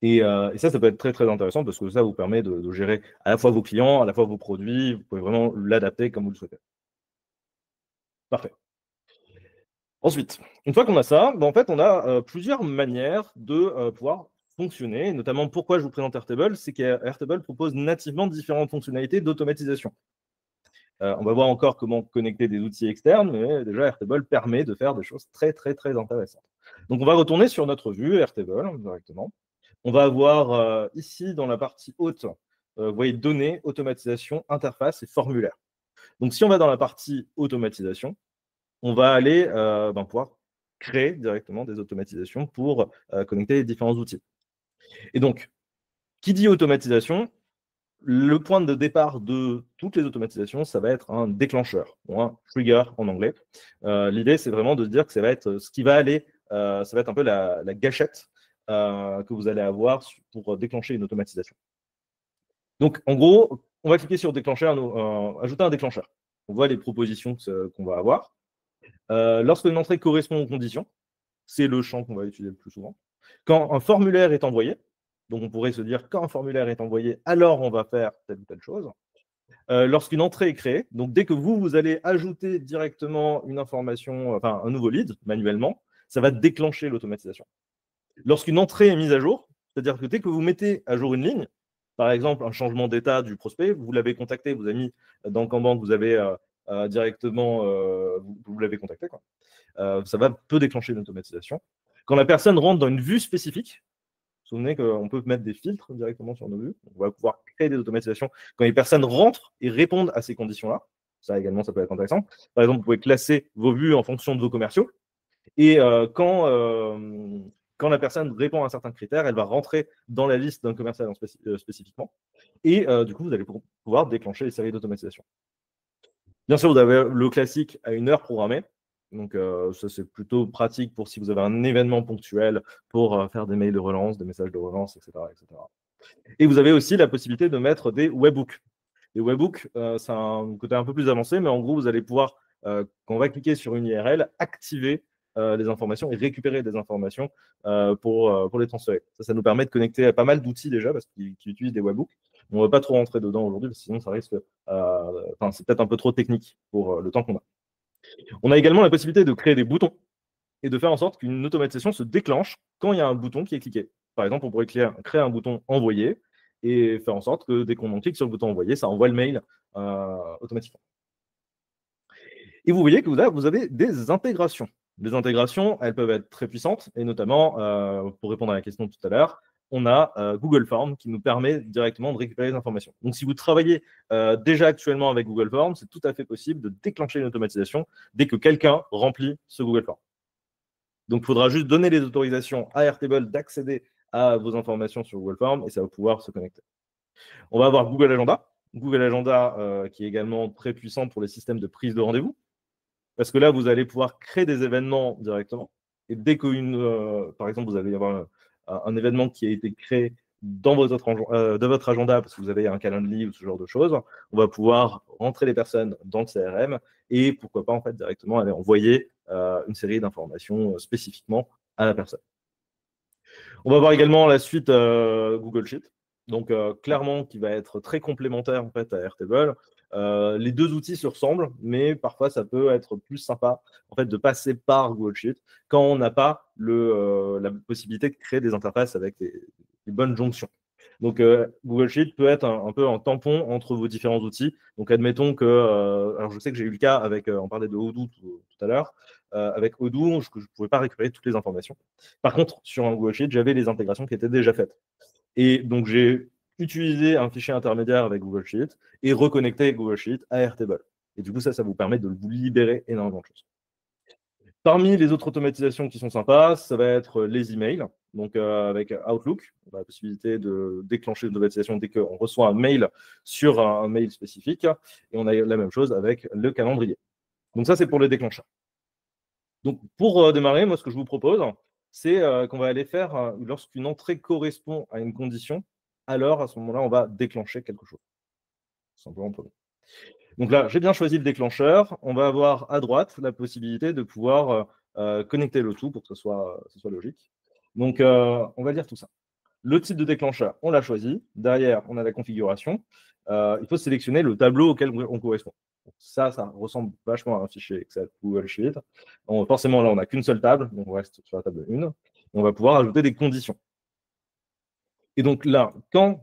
Et ça peut être très, très intéressant parce que ça vous permet de gérer à la fois vos clients, à la fois vos produits. Vous pouvez vraiment l'adapter comme vous le souhaitez. Parfait. Ensuite, une fois qu'on a ça, en fait, on a plusieurs manières de pouvoir fonctionner. Notamment, pourquoi je vous présente Airtable, c'est qu'Airtable propose nativement différentes fonctionnalités d'automatisation. On va voir encore comment connecter des outils externes, mais déjà, Airtable permet de faire des choses très, très, très intéressantes. Donc, on va retourner sur notre vue Airtable directement. On va avoir ici, dans la partie haute, vous voyez données, automatisation, interface et formulaire. Donc, si on va dans la partie automatisation, on va aller pouvoir créer directement des automatisations pour connecter les différents outils. Et donc, qui dit automatisation, le point de départ de toutes les automatisations, ça va être un déclencheur, ou un trigger en anglais. L'idée, c'est vraiment de se dire que ça va être ce qui va aller, ça va être un peu la gâchette que vous allez avoir pour déclencher une automatisation. Donc, en gros, on va cliquer sur déclencher, ajouter un déclencheur. On voit les propositions qu'on va avoir. Lorsque une entrée correspond aux conditions, c'est le champ qu'on va utiliser le plus souvent. Quand un formulaire est envoyé, donc on pourrait se dire quand un formulaire est envoyé, alors on va faire telle ou telle chose. Lorsqu'une entrée est créée, donc dès que vous allez ajouter directement une information, enfin un nouveau lead manuellement, ça va déclencher l'automatisation. Lorsqu'une entrée est mise à jour, c'est-à-dire que dès que vous mettez à jour une ligne, par exemple un changement d'état du prospect, vous l'avez contacté, vous avez mis dans le Kanban que vous avez directement, vous l'avez contacté, quoi. Ça peut déclencher une automatisation. Quand la personne rentre dans une vue spécifique, vous vous souvenez qu'on peut mettre des filtres directement sur nos vues. On va pouvoir créer des automatisations quand les personnes rentrent et répondent à ces conditions-là. Ça également, ça peut être intéressant. Par exemple, vous pouvez classer vos vues en fonction de vos commerciaux. Et quand la personne répond à un certain critère, elle va rentrer dans la liste d'un commercial spécifiquement. Et du coup, vous allez pouvoir déclencher les séries d'automatisation. Bien sûr, vous avez le classique à une heure programmée. Donc, ça, c'est plutôt pratique pour si vous avez un événement ponctuel pour faire des mails de relance, des messages de relance, etc., etc. Et vous avez aussi la possibilité de mettre des webhooks. Les webhooks, c'est un côté un peu plus avancé, mais en gros, vous allez pouvoir, quand on va cliquer sur une URL, activer les informations et récupérer des informations pour les transférer. Ça nous permet de connecter à pas mal d'outils déjà, parce qu'ils utilisent des webhooks. On ne va pas trop rentrer dedans aujourd'hui, parce que sinon, ça risque. C'est peut-être un peu trop technique pour le temps qu'on a. On a également la possibilité de créer des boutons et de faire en sorte qu'une automatisation se déclenche quand il y a un bouton qui est cliqué. Par exemple, on pourrait créer un bouton envoyer et faire en sorte que dès qu'on clique sur le bouton envoyer, ça envoie le mail automatiquement. Et vous voyez que vous avez des intégrations. Les intégrations, elles peuvent être très puissantes, et notamment, pour répondre à la question de tout à l'heure, on a Google Forms qui nous permet directement de récupérer les informations. Donc, si vous travaillez déjà actuellement avec Google Forms, c'est tout à fait possible de déclencher une automatisation dès que quelqu'un remplit ce Google Forms. Donc, il faudra juste donner les autorisations à Airtable d'accéder à vos informations sur Google Forms et ça va pouvoir se connecter. On va avoir Google Agenda. Google Agenda qui est également très puissant pour les systèmes de prise de rendez-vous. Parce que là, vous allez pouvoir créer des événements directement. Et dès que, par exemple, vous allez avoir un événement qui a été créé dans de votre agenda, parce que vous avez un calendrier ou ce genre de choses, on va pouvoir rentrer les personnes dans le CRM et pourquoi pas en fait directement aller envoyer une série d'informations spécifiquement à la personne. On va voir également la suite Google Sheet, donc clairement qui va être très complémentaire en fait à Airtable. Les deux outils se ressemblent, mais parfois ça peut être plus sympa en fait de passer par Google Sheet quand on n'a pas la possibilité de créer des interfaces avec les bonnes jonctions. Donc Google Sheet peut être un peu un tampon entre vos différents outils. Donc admettons que, alors je sais que j'ai eu le cas avec, on parlait de Odoo tout à l'heure, avec Odoo, je ne pouvais pas récupérer toutes les informations. Par contre, sur un Google Sheet, j'avais les intégrations qui étaient déjà faites. Et donc j'ai utilisé un fichier intermédiaire avec Google Sheet et reconnecté Google Sheet à Airtable. Et du coup, ça vous permet de vous libérer énormément de choses. Parmi les autres automatisations qui sont sympas, ça va être les emails. Donc, avec Outlook, on a la possibilité de déclencher une automatisation dès qu'on reçoit un mail sur un mail spécifique. Et on a la même chose avec le calendrier. Donc, ça, c'est pour les déclencheurs. Donc, pour démarrer, moi, ce que je vous propose, c'est qu'on va aller faire, lorsqu'une entrée correspond à une condition, alors à ce moment-là, on va déclencher quelque chose. Tout simplement pour nous. Donc là, j'ai bien choisi le déclencheur. On va avoir à droite la possibilité de pouvoir connecter le tout pour que ce soit logique. Donc, on va dire tout ça. Le type de déclencheur, on l'a choisi. Derrière, on a la configuration. Il faut sélectionner le tableau auquel on correspond. Donc ça ressemble vachement à un fichier Excel Google Sheet. Donc, forcément, là, on n'a qu'une seule table. Donc, on reste sur la table 1. On va pouvoir ajouter des conditions. Et donc là, quand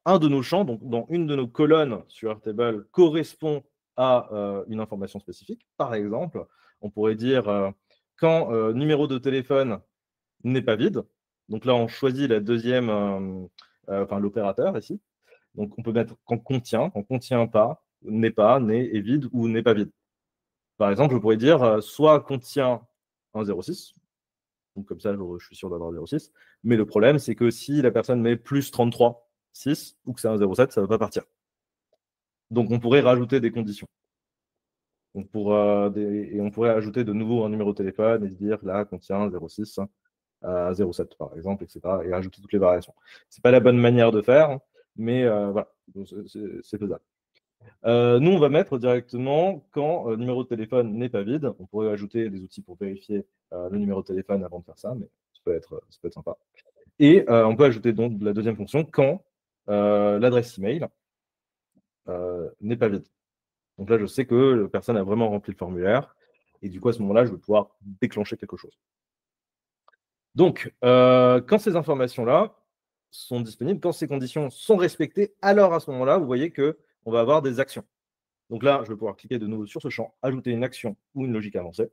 un de nos champs, donc dans une de nos colonnes sur Airtable, correspond à une information spécifique, par exemple, on pourrait dire quand numéro de téléphone n'est pas vide. Donc là, on choisit la deuxième, l'opérateur ici. Donc on peut mettre quand contient pas, n'est pas, n'est, est vide ou n'est pas vide. Par exemple, je pourrais dire soit contient un 06, donc comme ça, je suis sûr d'avoir 0,6. Mais le problème, c'est que si la personne met plus 33,6 ou que c'est un 0,7, ça ne va pas partir. Donc on pourrait rajouter des conditions. Donc et on pourrait ajouter de nouveau un numéro de téléphone et se dire là contient 0,6 à 0,7 par exemple, etc. et ajouter toutes les variations. Ce n'est pas la bonne manière de faire, hein, mais voilà, c'est faisable. Nous, on va mettre directement quand numéro de téléphone n'est pas vide. On pourrait ajouter des outils pour vérifier le numéro de téléphone avant de faire ça, mais ça peut être sympa. Et on peut ajouter donc la deuxième fonction quand l'adresse email n'est pas vide. Donc là, je sais que la personne a vraiment rempli le formulaire. Et du coup, à ce moment-là, je vais pouvoir déclencher quelque chose. Donc, quand ces informations-là sont disponibles, quand ces conditions sont respectées, alors à ce moment-là, vous voyez qu'on va avoir des actions. Donc là, je vais pouvoir cliquer de nouveau sur ce champ, ajouter une action ou une logique avancée.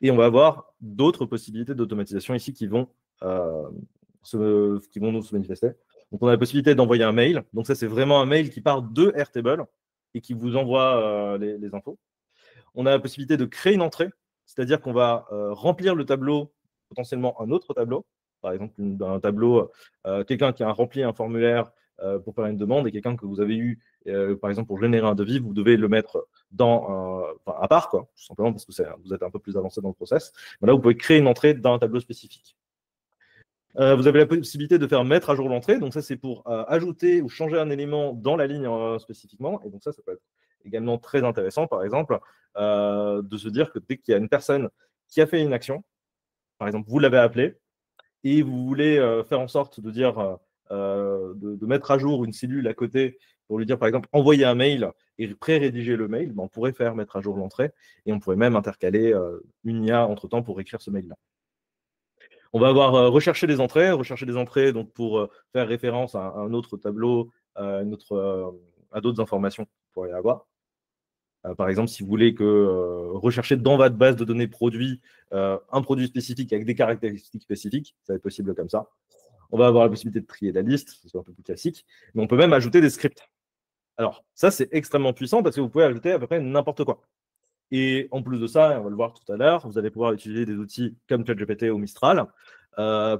Et on va avoir d'autres possibilités d'automatisation ici qui vont nous se manifester. Donc, on a la possibilité d'envoyer un mail. Donc, ça, c'est vraiment un mail qui part de Airtable et qui vous envoie les infos. On a la possibilité de créer une entrée, c'est-à-dire qu'on va remplir le tableau, potentiellement un autre tableau. Par exemple, un tableau, quelqu'un qui a rempli un formulaire pour faire une demande et quelqu'un que vous avez eu, par exemple, pour générer un devis, vous devez le mettre à part, quoi, tout simplement parce que vous êtes un peu plus avancé dans le process. Mais là, vous pouvez créer une entrée dans un tableau spécifique. Vous avez la possibilité de faire mettre à jour l'entrée. Donc ça, c'est pour ajouter ou changer un élément dans la ligne spécifiquement. Et donc ça peut être également très intéressant, par exemple, de se dire que dès qu'il y a une personne qui a fait une action, par exemple, vous l'avez appelé, et vous voulez faire en sorte de dire, de mettre à jour une cellule à côté pour lui dire, par exemple, envoyer un mail et pré-rédiger le mail, ben, on pourrait faire mettre à jour l'entrée et on pourrait même intercaler une IA entre-temps pour écrire ce mail-là. On va avoir recherché des entrées donc pour faire référence à un autre tableau, à d'autres informations que vous pourriez avoir. Par exemple, si vous voulez rechercher dans votre base de données produit un produit spécifique avec des caractéristiques spécifiques, ça va être possible comme ça. On va avoir la possibilité de trier la liste, c'est un peu plus classique, mais on peut même ajouter des scripts. Alors, ça, c'est extrêmement puissant parce que vous pouvez ajouter à peu près n'importe quoi. Et en plus de ça, on va le voir tout à l'heure, vous allez pouvoir utiliser des outils comme ChatGPT ou Mistral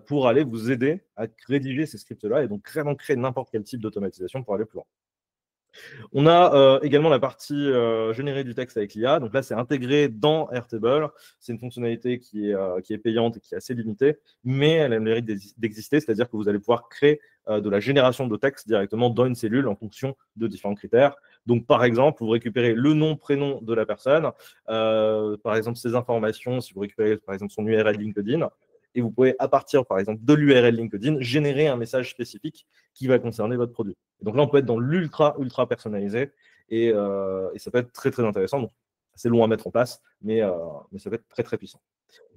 pour aller vous aider à rédiger ces scripts-là et donc vraiment créer n'importe quel type d'automatisation pour aller plus loin. On a également la partie générer du texte avec l'IA. Donc là, c'est intégré dans Airtable. C'est une fonctionnalité qui est payante et qui est assez limitée, mais elle a le mérite d'exister, c'est-à-dire que vous allez pouvoir créer de la génération de texte directement dans une cellule en fonction de différents critères. Donc, par exemple, vous récupérez le nom, prénom de la personne, par exemple, ses informations, si vous récupérez, par exemple, son URL LinkedIn, et vous pouvez, à partir, par exemple, de l'URL LinkedIn, générer un message spécifique qui va concerner votre produit. Et donc là, on peut être dans l'ultra personnalisé et ça peut être très, très intéressant. Donc, c'est long à mettre en place, mais ça peut être très, très puissant.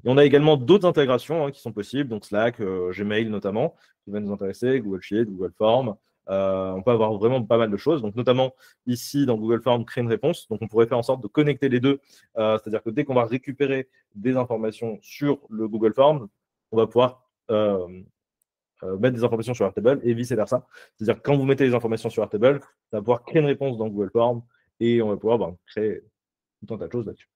Et on a également d'autres intégrations qui sont possibles, donc Slack, Gmail notamment, qui va nous intéresser, Google Sheet, Google Form. On peut avoir vraiment pas mal de choses. Donc, notamment ici, dans Google Form, créer une réponse. Donc, on pourrait faire en sorte de connecter les deux. C'est-à-dire que dès qu'on va récupérer des informations sur le Google Form, on va pouvoir mettre des informations sur Airtable et vice-versa. C'est-à-dire que quand vous mettez les informations sur Airtable, ça va pouvoir créer une réponse dans Google Form et on va pouvoir créer tout un tas de choses là-dessus.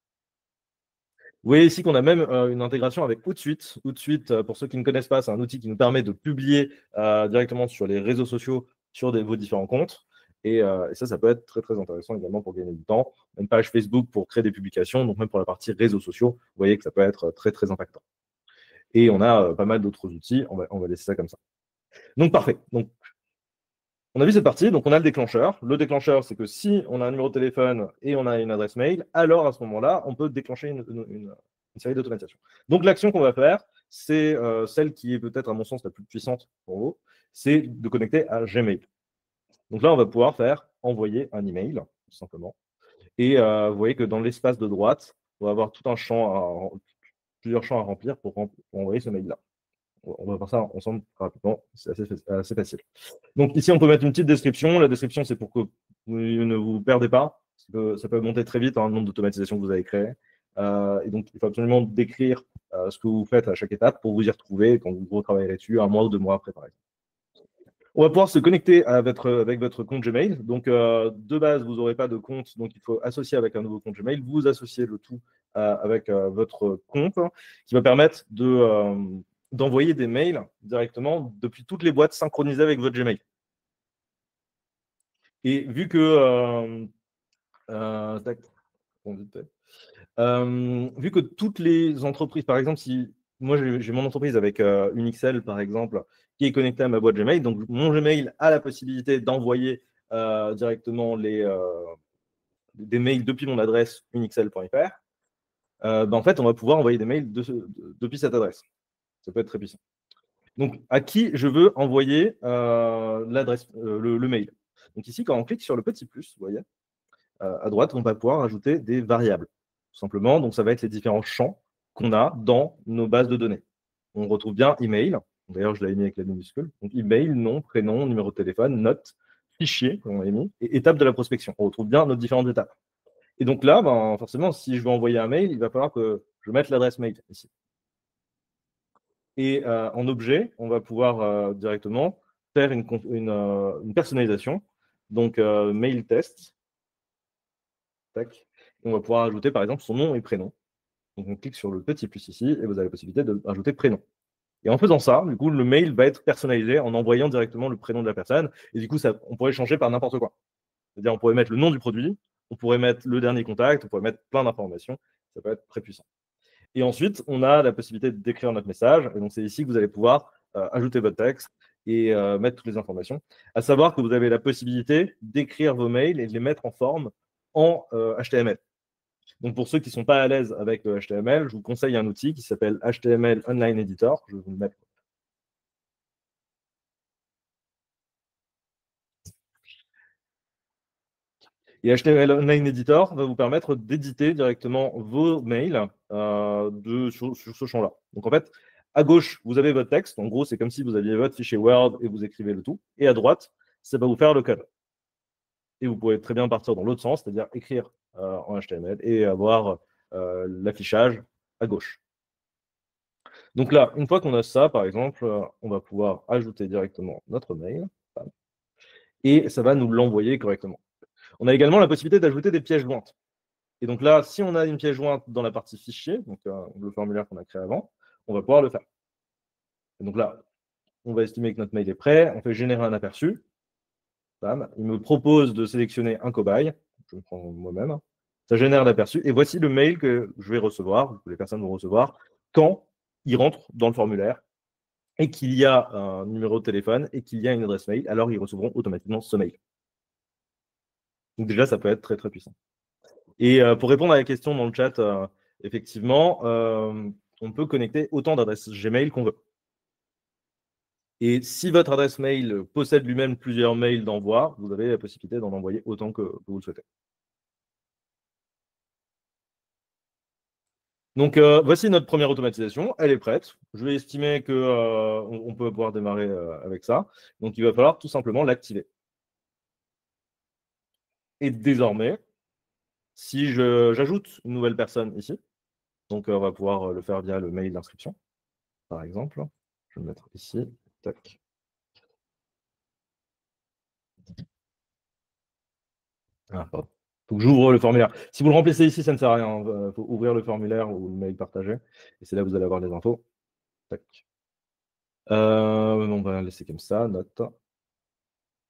Vous voyez ici qu'on a même une intégration avec Hootsuite. Hootsuite, pour ceux qui ne connaissent pas, c'est un outil qui nous permet de publier directement sur les réseaux sociaux sur vos différents comptes. Et ça peut être très, très intéressant également pour gagner du temps. Une page Facebook pour créer des publications, donc même pour la partie réseaux sociaux, vous voyez que ça peut être très, très impactant. Et on a pas mal d'autres outils. On va laisser ça comme ça. Donc, parfait. Donc, on a vu cette partie, donc on a le déclencheur. Le déclencheur, c'est que si on a un numéro de téléphone et on a une adresse mail, alors à ce moment-là, on peut déclencher une série d'automatisations. Donc l'action qu'on va faire, c'est celle qui est peut-être à mon sens la plus puissante pour vous, c'est de connecter à Gmail. Donc là, on va pouvoir faire envoyer un email, tout simplement. Et vous voyez que dans l'espace de droite, on va avoir tout un champ, plusieurs champs à remplir pour envoyer ce mail-là. On va voir ça ensemble rapidement, c'est assez facile. Donc ici, on peut mettre une petite description. La description, c'est pour que vous ne vous perdez pas. Ça peut monter très vite, le nombre d'automatisations que vous avez créé. Et donc, il faut absolument décrire ce que vous faites à chaque étape pour vous y retrouver quand vous retravaillerez dessus 1 mois ou 2 mois après, par exemple. On va pouvoir se connecter avec votre compte Gmail. Donc, de base, vous n'aurez pas de compte, donc il faut associer avec un nouveau compte Gmail. Vous associez le tout avec votre compte, qui va permettre d'envoyer des mails directement depuis toutes les boîtes synchronisées avec votre Gmail. Et vu que vu que toutes les entreprises, par exemple, si moi j'ai mon entreprise avec une XL, par exemple, qui est connectée à ma boîte Gmail, donc mon Gmail a la possibilité d'envoyer directement des mails depuis mon adresse unixl.fr. En fait, on va pouvoir envoyer des mails depuis cette adresse. Ça peut être très puissant. Donc, à qui je veux envoyer l'adresse, le mail. Donc ici, quand on clique sur le petit plus, vous voyez, à droite, on va pouvoir ajouter des variables, tout simplement. Donc, ça va être les différents champs qu'on a dans nos bases de données. On retrouve bien email. D'ailleurs, je l'ai mis avec la minuscule. Donc, email, nom, prénom, numéro de téléphone, note, fichier, comme on l'a mis, et étape de la prospection. On retrouve bien nos différentes étapes. Et donc là, forcément, si je veux envoyer un mail, il va falloir que je mette l'adresse mail ici. Et en objet, on va pouvoir directement faire une personnalisation. Donc, mail test. Tac. Et on va pouvoir ajouter, par exemple, son nom et prénom. Donc, on clique sur le petit plus ici et vous avez la possibilité de rajouter prénom. Et en faisant ça, du coup, le mail va être personnalisé en envoyant directement le prénom de la personne. Et du coup, on pourrait changer par n'importe quoi. C'est-à-dire, on pourrait mettre le nom du produit, on pourrait mettre le dernier contact, on pourrait mettre plein d'informations. Ça peut être très puissant. Et ensuite, on a la possibilité d'écrire notre message. Et donc, c'est ici que vous allez pouvoir ajouter votre texte et mettre toutes les informations. À savoir que vous avez la possibilité d'écrire vos mails et de les mettre en forme en HTML. Donc, pour ceux qui ne sont pas à l'aise avec le HTML, je vous conseille un outil qui s'appelle HTML Online Editor. Je vais vous le mettre. Et HTML Online Editor va vous permettre d'éditer directement vos mails sur ce champ-là. Donc, en fait, à gauche, vous avez votre texte. En gros, c'est comme si vous aviez votre fichier Word et vous écrivez le tout. Et à droite, ça va vous faire le code. Et vous pouvez très bien partir dans l'autre sens, c'est-à-dire écrire en HTML et avoir l'affichage à gauche. Donc là, une fois qu'on a ça, par exemple, on va pouvoir ajouter directement notre mail et ça va nous l'envoyer correctement. On a également la possibilité d'ajouter des pièces jointes. Et donc là, si on a une pièce jointe dans la partie fichier, donc le formulaire qu'on a créé avant, on va pouvoir le faire. Et donc là, on va estimer que notre mail est prêt, on fait générer un aperçu. Bam. Il me propose de sélectionner un cobaye. Je le prends moi-même. Ça génère l'aperçu. Et voici le mail que je vais recevoir, que les personnes vont recevoir, quand ils rentrent dans le formulaire et qu'il y a un numéro de téléphone et qu'il y a une adresse mail, alors ils recevront automatiquement ce mail. Donc déjà, ça peut être très, très puissant. Et pour répondre à la question dans le chat, effectivement, on peut connecter autant d'adresses Gmail qu'on veut. Et si votre adresse mail possède lui-même plusieurs mails d'envoi, vous avez la possibilité d'en envoyer autant que vous le souhaitez. Donc, voici notre première automatisation. Elle est prête. Je vais estimer qu'on on peut pouvoir démarrer avec ça. Donc, il va falloir tout simplement l'activer. Et désormais, si j'ajoute une nouvelle personne ici, donc on va pouvoir le faire via le mail d'inscription, par exemple. Je vais le mettre ici. Tac. Ah, pardon. Il faut que j'ouvre le formulaire. Si vous le remplissez ici, ça ne sert à rien. Il faut ouvrir le formulaire ou le mail partagé. Et c'est là que vous allez avoir les infos. Tac. On va laisser comme ça, note.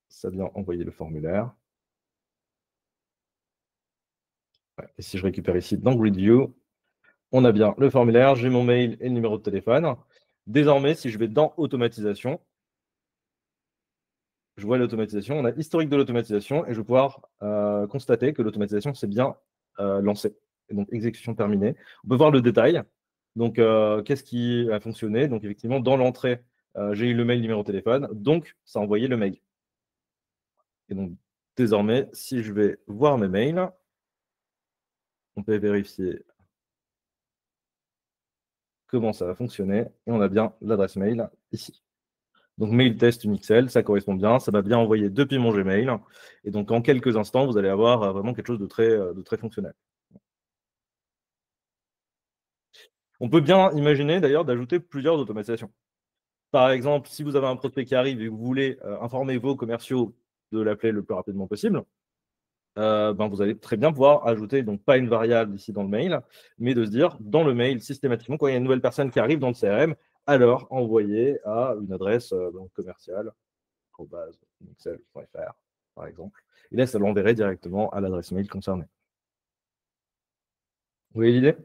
Ça vient envoyer le formulaire. Ouais. Et si je récupère ici dans Grid View, on a bien le formulaire, j'ai mon mail et le numéro de téléphone. Désormais, si je vais dans Automatisation, je vois l'automatisation, on a historique de l'automatisation et je vais pouvoir constater que l'automatisation s'est bien lancée. Et donc, exécution terminée. On peut voir le détail. Donc, qu'est-ce qui a fonctionné? Donc, effectivement, dans l'entrée, j'ai eu le mail, numéro de téléphone. Donc, ça a envoyé le mail. Et donc, désormais, si je vais voir mes mails, on peut vérifier comment ça va fonctionner. Et on a bien l'adresse mail ici. Donc, mail test Unixel, ça correspond bien. Ça va bien envoyer depuis mon Gmail. Et donc, en quelques instants, vous allez avoir vraiment quelque chose de très fonctionnel. On peut bien imaginer d'ailleurs d'ajouter plusieurs automatisations. Par exemple, si vous avez un prospect qui arrive et que vous voulez informer vos commerciaux de l'appeler le plus rapidement possible, vous allez très bien pouvoir ajouter, donc pas une variable ici dans le mail, mais de se dire, dans le mail, systématiquement, quand il y a une nouvelle personne qui arrive dans le CRM, alors envoyer à une adresse commerciale, .excel.fr, par exemple. Et là, ça l'enverrait directement à l'adresse mail concernée. Vous voyez l'idée?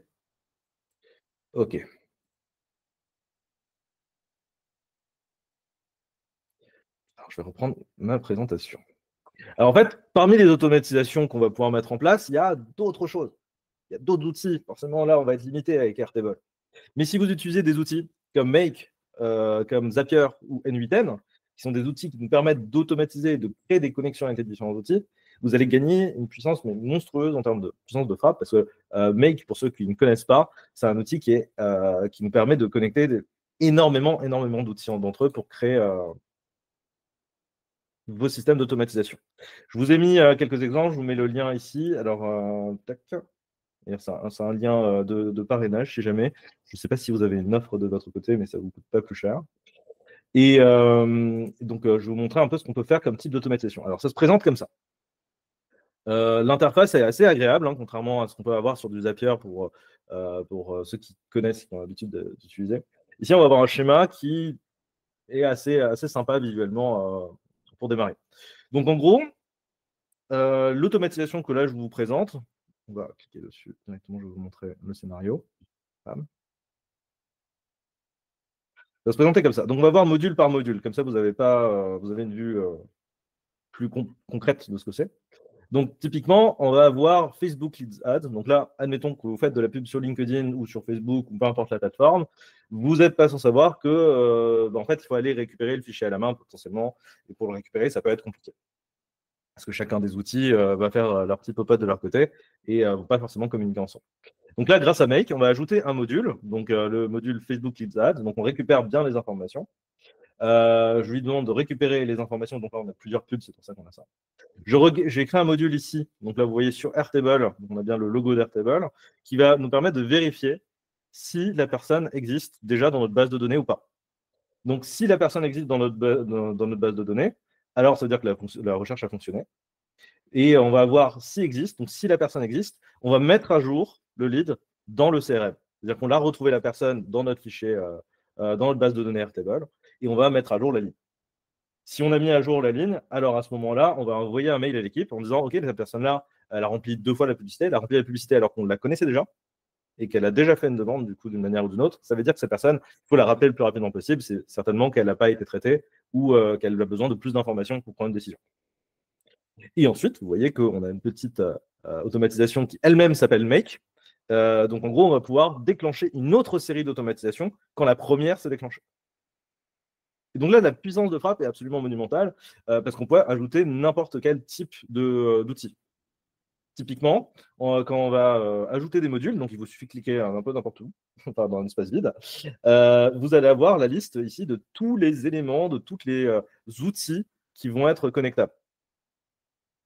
OK. Alors, je vais reprendre ma présentation. Alors, en fait, parmi les automatisations qu'on va pouvoir mettre en place, il y a d'autres choses. Il y a d'autres outils. Forcément, là, on va être limité avec Airtable. Mais si vous utilisez des outils comme Make, comme Zapier ou N8N, qui sont des outils qui nous permettent d'automatiser et de créer des connexions avec les différents outils, vous allez gagner une puissance mais monstrueuse en termes de puissance de frappe, parce que Make, pour ceux qui ne connaissent pas, c'est un outil qui nous permet de connecter énormément d'outils d'entre eux pour créer vos systèmes d'automatisation. Je vous ai mis quelques exemples, je vous mets le lien ici. Alors, tac. C'est un lien de parrainage, si jamais. Je ne sais pas si vous avez une offre de votre côté, mais ça ne vous coûte pas plus cher. Et donc, je vais vous montrer un peu ce qu'on peut faire comme type d'automatisation. Alors, ça se présente comme ça. L'interface est assez agréable, hein, contrairement à ce qu'on peut avoir sur du Zapier pour ceux qui connaissent, qui ont l'habitude d'utiliser. Ici, on va avoir un schéma qui est assez sympa visuellement pour démarrer. Donc, en gros, l'automatisation que là, je vous présente, on va cliquer dessus directement, je vais vous montrer le scénario. Bam. Ça va se présenter comme ça. Donc, on va voir module par module. Comme ça, vous avez une vue plus concrète de ce que c'est. Donc, typiquement, on va avoir Facebook Leads Ads. Donc là, admettons que vous faites de la pub sur LinkedIn ou sur Facebook ou peu importe la plateforme. Vous n'êtes pas sans savoir que, en fait, il faut aller récupérer le fichier à la main potentiellement. Et pour le récupérer, ça peut être compliqué. Parce que chacun des outils va faire leur petit pop-up de leur côté et ne vont pas forcément communiquer ensemble. Donc là, grâce à Make, on va ajouter un module, donc le module Facebook Leads Ads. Donc on récupère bien les informations. Je lui demande de récupérer les informations. Donc là, on a plusieurs pubs, c'est pour ça qu'on a ça. J'ai créé un module ici. Donc là, vous voyez sur Airtable, on a bien le logo d'Airtable, qui va nous permettre de vérifier si la personne existe déjà dans notre base de données ou pas. Donc, si la personne existe dans notre base de données, alors ça veut dire que la recherche a fonctionné. Et on va voir s'il existe. Donc, si la personne existe, on va mettre à jour le lead dans le CRM. C'est-à-dire qu'on a retrouvé la personne dans notre fichier, dans notre base de données Airtable, et on va mettre à jour la ligne. Si on a mis à jour la ligne, alors à ce moment-là, on va envoyer un mail à l'équipe en disant, OK, cette personne-là, elle a rempli 2 fois la publicité, elle a rempli la publicité alors qu'on la connaissait déjà et qu'elle a déjà fait une demande, du coup, d'une manière ou d'une autre. Ça veut dire que cette personne, il faut la rappeler le plus rapidement possible. C'est certainement qu'elle n'a pas été traitée ou qu'elle a besoin de plus d'informations pour prendre une décision. Et ensuite, vous voyez qu'on a une petite automatisation qui elle-même s'appelle Make. Donc, en gros, on va pouvoir déclencher une autre série d'automatisations quand la première s'est déclenchée. Et donc là, la puissance de frappe est absolument monumentale parce qu'on peut ajouter n'importe quel type d'outil. Typiquement, quand on va ajouter des modules, donc il vous suffit de cliquer un peu n'importe où, enfin dans un espace vide, vous allez avoir la liste ici de tous les éléments, de tous les outils qui vont être connectables.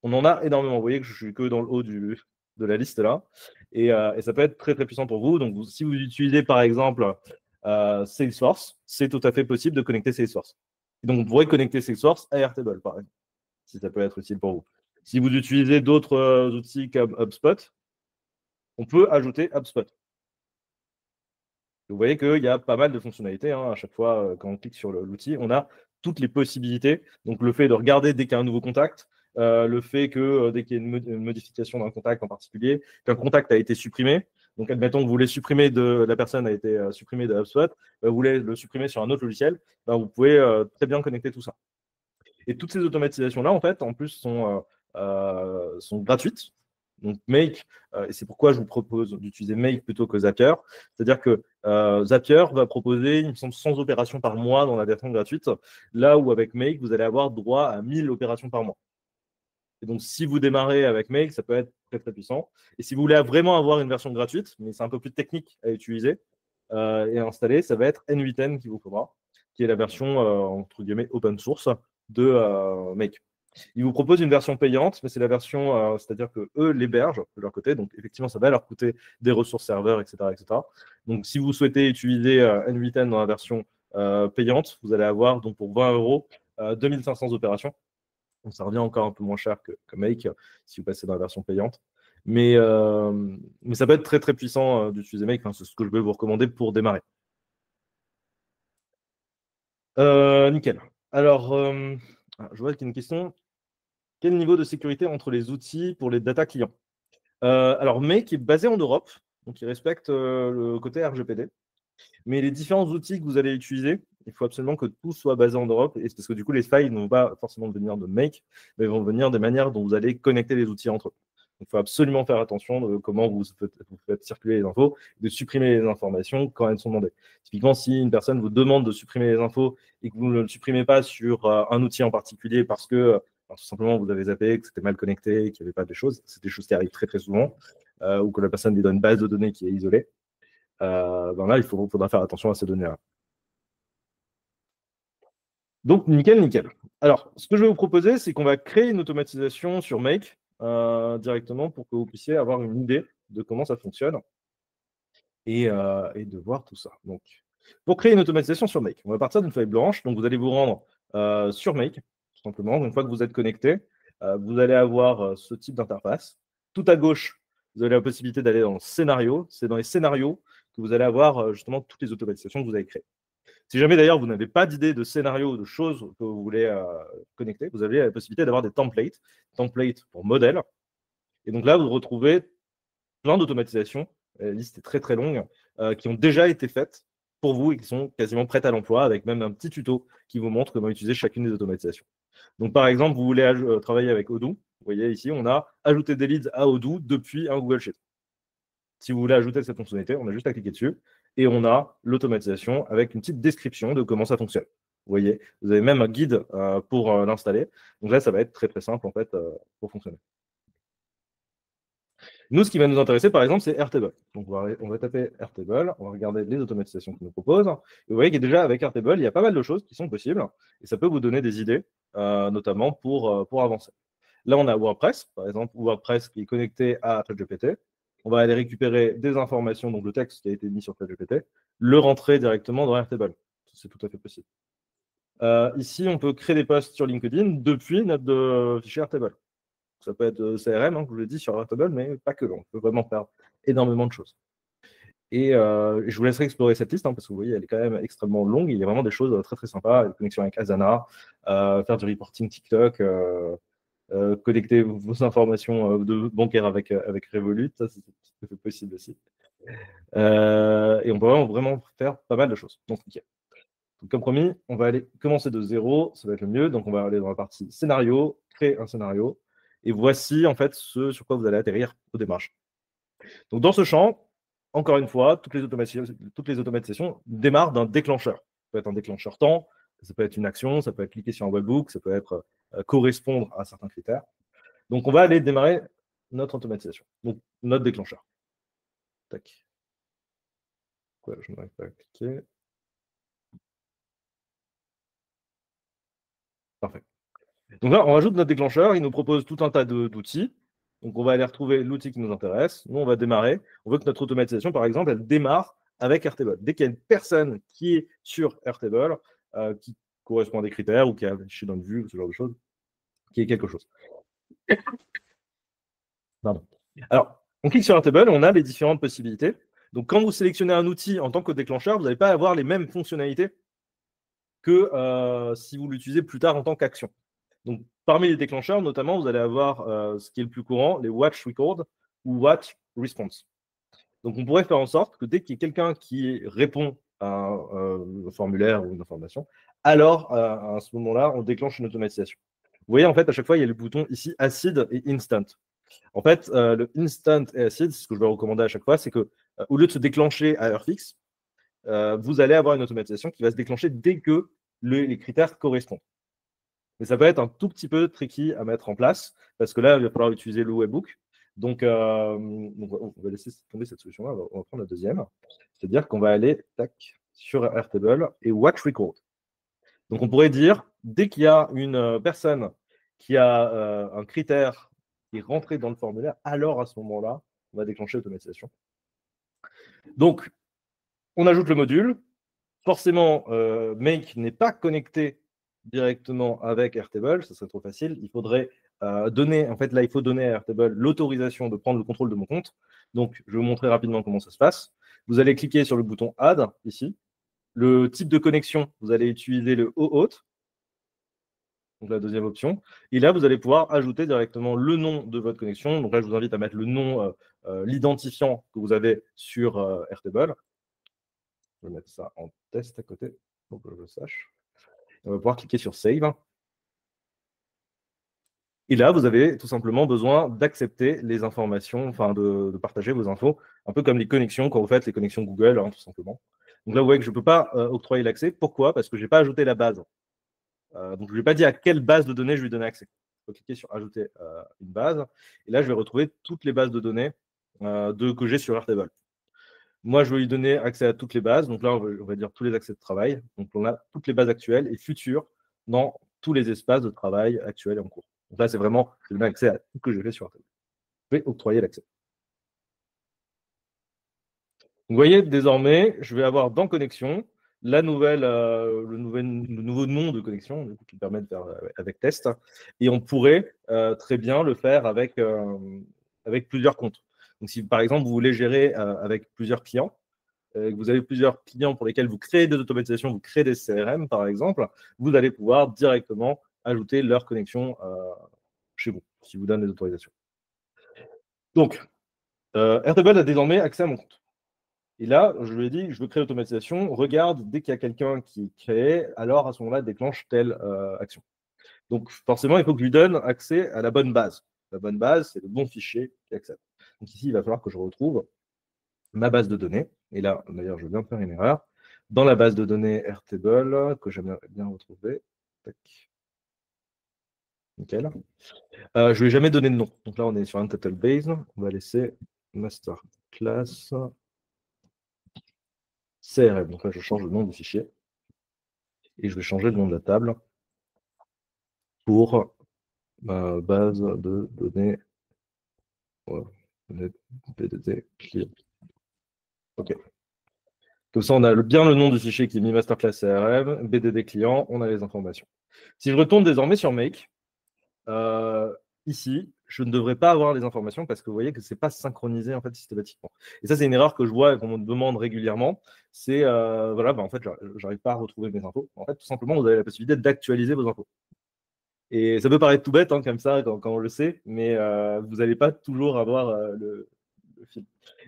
On en a énormément. Vous voyez que je suis que dans le haut de la liste là. Et ça peut être très très puissant pour vous. Donc si vous utilisez par exemple Salesforce, c'est tout à fait possible de connecter Salesforce. Et donc vous pourrez connecter Salesforce à Airtable par exemple, si ça peut être utile pour vous. Si vous utilisez d'autres outils comme HubSpot, on peut ajouter HubSpot. Vous voyez qu'il y a pas mal de fonctionnalités. Hein. À chaque fois, quand on clique sur l'outil, on a toutes les possibilités. Donc, le fait de regarder dès qu'il y a un nouveau contact, le fait que dès qu'il y a une modification d'un contact en particulier, qu'un contact a été supprimé. Donc, admettons que vous voulez supprimer la personne a été supprimée de HubSpot, vous voulez le supprimer sur un autre logiciel, vous pouvez très bien connecter tout ça. Et toutes ces automatisations-là, en fait, en plus, sont gratuites. Donc, Make, et c'est pourquoi je vous propose d'utiliser Make plutôt que Zapier. C'est-à-dire que Zapier va proposer, il me semble, 100 opérations par mois dans la version gratuite, là où avec Make, vous allez avoir droit à 1000 opérations par mois. Et donc, si vous démarrez avec Make, ça peut être très, très puissant. Et si vous voulez vraiment avoir une version gratuite, mais c'est un peu plus technique à utiliser et à installer, ça va être N8N qu'il vous faudra, qui est la version, entre guillemets, open source de Make. Ils vous proposent une version payante, mais c'est la version, c'est-à-dire que eux l'hébergent de leur côté. Donc, effectivement, ça va leur coûter des ressources serveurs, etc., etc. Donc, si vous souhaitez utiliser N8N dans la version payante, vous allez avoir donc pour 20 euros 2500 opérations. Donc, ça revient encore un peu moins cher que Make si vous passez dans la version payante. Mais ça peut être très très puissant d'utiliser Make. Enfin, c'est ce que je vais vous recommander pour démarrer. Nickel. Alors, je vois qu'il y a une question. Quel niveau de sécurité entre les outils pour les data clients? Alors, Make est basé en Europe, donc il respecte le côté RGPD. Mais les différents outils que vous allez utiliser, il faut absolument que tout soit basé en Europe, et c'est parce que du coup, les failles ne vont pas forcément venir de Make, mais vont venir des manières dont vous allez connecter les outils entre eux. Donc, il faut absolument faire attention de comment vous faites circuler les infos, de supprimer les informations quand elles sont demandées. Typiquement, si une personne vous demande de supprimer les infos et que vous ne le supprimez pas sur un outil en particulier parce que tout simplement vous avez zappé, que c'était mal connecté, qu'il n'y avait pas des choses, c'est des choses qui arrivent très très souvent, ou que la personne lui donne une base de données qui est isolée. Là, il faudra faire attention à ces données-là. Donc, nickel, nickel. Alors, ce que je vais vous proposer, c'est qu'on va créer une automatisation sur Make directement pour que vous puissiez avoir une idée de comment ça fonctionne et de voir tout ça. Donc, pour créer une automatisation sur Make, on va partir d'une feuille blanche. Donc, vous allez vous rendre sur Make, tout simplement. Une fois que vous êtes connecté, vous allez avoir ce type d'interface. Tout à gauche, vous avez la possibilité d'aller dans le scénario. C'est dans les scénarios que vous allez avoir justement toutes les automatisations que vous avez créées. Si jamais d'ailleurs vous n'avez pas d'idée de scénario, de choses que vous voulez connecter, vous avez la possibilité d'avoir des templates pour modèles. Et donc là, vous retrouvez plein d'automatisations, la liste est très très longue, qui ont déjà été faites pour vous et qui sont quasiment prêtes à l'emploi, avec même un petit tuto qui vous montre comment utiliser chacune des automatisations. Donc par exemple, vous voulez travailler avec Odoo, vous voyez ici, on a ajouté des leads à Odoo depuis un Google Sheet. Si vous voulez ajouter cette fonctionnalité, on a juste à cliquer dessus et on a l'automatisation avec une petite description de comment ça fonctionne. Vous voyez, vous avez même un guide pour l'installer. Donc là, ça va être très très simple en fait pour fonctionner. Nous, ce qui va nous intéresser, par exemple, c'est Airtable. Donc, on va taper Airtable, on va regarder les automatisations qu'il nous propose. Et vous voyez que déjà, avec Airtable, il y a pas mal de choses qui sont possibles et ça peut vous donner des idées, notamment pour avancer. Là, on a WordPress, par exemple, WordPress qui est connecté à ChatGPT. On va aller récupérer des informations, donc le texte qui a été mis sur ChatGPT, le rentrer directement dans Airtable. C'est tout à fait possible. Ici, on peut créer des posts sur LinkedIn depuis notre fichier Airtable. Ça peut être CRM, je vous l'ai dit, sur Airtable, mais pas que. On peut vraiment faire énormément de choses. Et je vous laisserai explorer cette liste, parce que vous voyez, elle est quand même extrêmement longue. Il y a vraiment des choses très très sympas, des connexions avec Asana, faire du reporting TikTok, connecter vos informations bancaires avec Revolut, ça c'est tout à fait possible aussi. Et on peut vraiment faire pas mal de choses. Donc, comme promis, on va aller commencer de zéro, ça va être le mieux. Donc, on va aller dans la partie scénario, créer un scénario. Et voici en fait ce sur quoi vous allez atterrir au démarrage. Donc, dans ce champ, encore une fois, toutes les automatisations démarrent d'un déclencheur. Ça peut être un déclencheur temps, ça peut être une action, ça peut être cliquer sur un webhook, ça peut être correspondre à certains critères. Donc, on va aller démarrer notre automatisation, donc notre déclencheur. Tac. Quoi, je n'arrive pas à cliquer. Parfait. Donc là, on rajoute notre déclencheur, il nous propose tout un tas d'outils. Donc on va aller retrouver l'outil qui nous intéresse. Nous, on va démarrer. On veut que notre automatisation, par exemple, elle démarre avec Airtable. Dès qu'il y a une personne qui est sur Airtable, qui correspond à des critères ou qui est affiché dans une vue, ce genre de choses, qui est quelque chose. Pardon. Alors, on clique sur Airtable, on a les différentes possibilités. Donc quand vous sélectionnez un outil en tant que déclencheur, vous n'allez pas avoir les mêmes fonctionnalités que si vous l'utilisez plus tard en tant qu'action. Donc, parmi les déclencheurs, notamment, vous allez avoir ce qui est le plus courant, les Watch Record ou Watch Response. Donc, on pourrait faire en sorte que dès qu'il y a quelqu'un qui répond à un formulaire ou une information, alors à ce moment-là, on déclenche une automatisation. Vous voyez, en fait, à chaque fois, il y a le bouton ici Acid et Instant. En fait, le Instant et Acid, ce que je vais recommander à chaque fois, c'est que au lieu de se déclencher à heure fixe, vous allez avoir une automatisation qui va se déclencher dès que les critères correspondent. Mais ça peut être un tout petit peu tricky à mettre en place, parce que là, il va falloir utiliser le webhook. Donc on va laisser tomber cette solution-là, on va prendre la deuxième. C'est-à-dire qu'on va aller sur Airtable et Watch Record. Donc on pourrait dire, dès qu'il y a une personne qui a un critère qui est rentré dans le formulaire, alors à ce moment-là, on va déclencher l'automatisation. Donc, on ajoute le module. Forcément, Make n'est pas connecté directement avec Airtable, ce serait trop facile. Il faudrait donner, en fait, là, il faut donner à Airtable l'autorisation de prendre le contrôle de mon compte. Donc, je vais vous montrer rapidement comment ça se passe. Vous allez cliquer sur le bouton Add, ici. Le type de connexion, vous allez utiliser le OAuth, donc la deuxième option. Et là, vous allez pouvoir ajouter directement le nom de votre connexion. Donc là, je vous invite à mettre le nom, l'identifiant que vous avez sur Airtable. Je vais mettre ça en test à côté pour que je le sache. On va pouvoir cliquer sur Save. Et là, vous avez tout simplement besoin d'accepter les informations, enfin de partager vos infos, un peu comme les connexions quand vous faites les connexions Google, tout simplement. Donc là, vous voyez que je ne peux pas octroyer l'accès. Pourquoi? Parce que je n'ai pas ajouté la base. Donc, je ne lui ai pas dit à quelle base de données je lui donnais accès. Je peux cliquer sur Ajouter une base. Et là, je vais retrouver toutes les bases de données que j'ai sur Airtable. Moi, je vais lui donner accès à toutes les bases. Donc là, on va dire tous les accès de travail. Donc, on a toutes les bases actuelles et futures dans tous les espaces de travail actuels et en cours. Donc là, c'est vraiment, je donne accès à tout ce que je fais sur Airtable. Je vais octroyer l'accès. Vous voyez, désormais, je vais avoir dans Connexion le nouveau nom de connexion qui permet de faire avec test. Et on pourrait très bien le faire avec plusieurs comptes. Donc, si par exemple, vous voulez gérer avec plusieurs clients, que vous avez plusieurs clients pour lesquels vous créez des automatisations, vous créez des CRM par exemple, vous allez pouvoir directement ajouter leur connexion chez vous, si vous donnez les autorisations. Donc, Airtable a désormais accès à mon compte. Et là, je lui ai dit, je veux créer l'automatisation, regarde, dès qu'il y a quelqu'un qui est créé, alors à ce moment-là, déclenche telle action. Donc, forcément, il faut que je lui donne accès à la bonne base. La bonne base, c'est le bon fichier qui accepte. Donc ici, il va falloir que je retrouve ma base de données. Et là, d'ailleurs, je viens de faire une erreur. Dans la base de données Airtable, que j'aimerais bien retrouver. Tac. Nickel. Je ne lui ai jamais donné de nom. Donc là, on est sur un title base. On va laisser master class CRM. Donc là, je change le nom du fichier. Et je vais changer le nom de la table pour ma base de données. Voilà. BDD client. OK. Comme ça, on a bien le nom du fichier qui est mis masterclass CRM, BDD client, on a les informations. Si je retourne désormais sur Make, ici, je ne devrais pas avoir les informations parce que vous voyez que ce n'est pas synchronisé en fait, systématiquement. Et ça, c'est une erreur que je vois et qu'on me demande régulièrement. C'est, voilà, en fait, je n'arrive pas à retrouver mes infos. En fait, tout simplement, vous avez la possibilité d'actualiser vos infos. Et ça peut paraître tout bête hein, comme ça quand on le sait, mais vous n'allez pas toujours avoir le fil.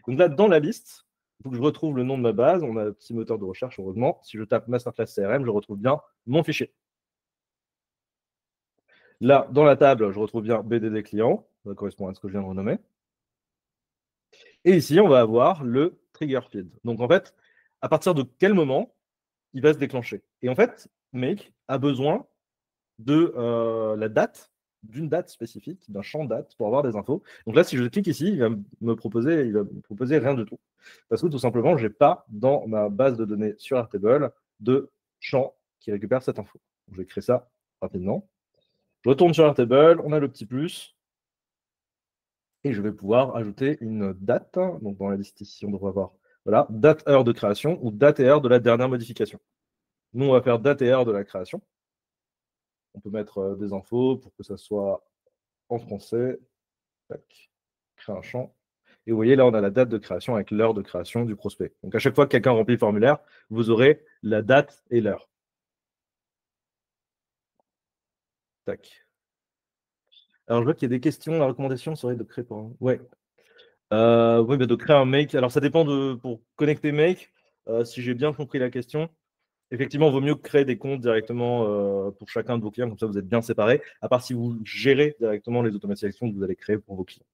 Donc là, dans la liste, il faut que je retrouve le nom de ma base. On a un petit moteur de recherche, heureusement. Si je tape masterclass CRM, je retrouve bien mon fichier. Là, dans la table, je retrouve bien BDD client. Ça correspond à ce que je viens de renommer. Et ici, on va avoir le trigger field. Donc en fait, à partir de quel moment il va se déclencher. Et en fait, Make a besoin de la date, d'une date spécifique, d'un champ date pour avoir des infos. Donc là, si je clique ici, il va me proposer rien du tout. Parce que tout simplement, je n'ai pas dans ma base de données sur Airtable de champ qui récupère cette info. Donc, je vais créer ça rapidement. Je retourne sur Airtable, on a le petit plus. Et je vais pouvoir ajouter une date. Donc dans la liste ici, on devrait avoir voilà, date, heure de création ou date et heure de la dernière modification. Nous, on va faire date et heure de la création. On peut mettre des infos pour que ça soit en français. Tac. Créer un champ. Et vous voyez, là, on a la date de création avec l'heure de création du prospect. Donc, à chaque fois que quelqu'un remplit le formulaire, vous aurez la date et l'heure. Tac. Alors, je vois qu'il y a des questions. La recommandation serait de créer pour un... Ouais. Oui, mais de créer un make. Alors, ça dépend de... Pour connecter make, si j'ai bien compris la question, effectivement, il vaut mieux créer des comptes directement pour chacun de vos clients. Comme ça, vous êtes bien séparés. À part si vous gérez directement les automatisations que vous allez créer pour vos clients.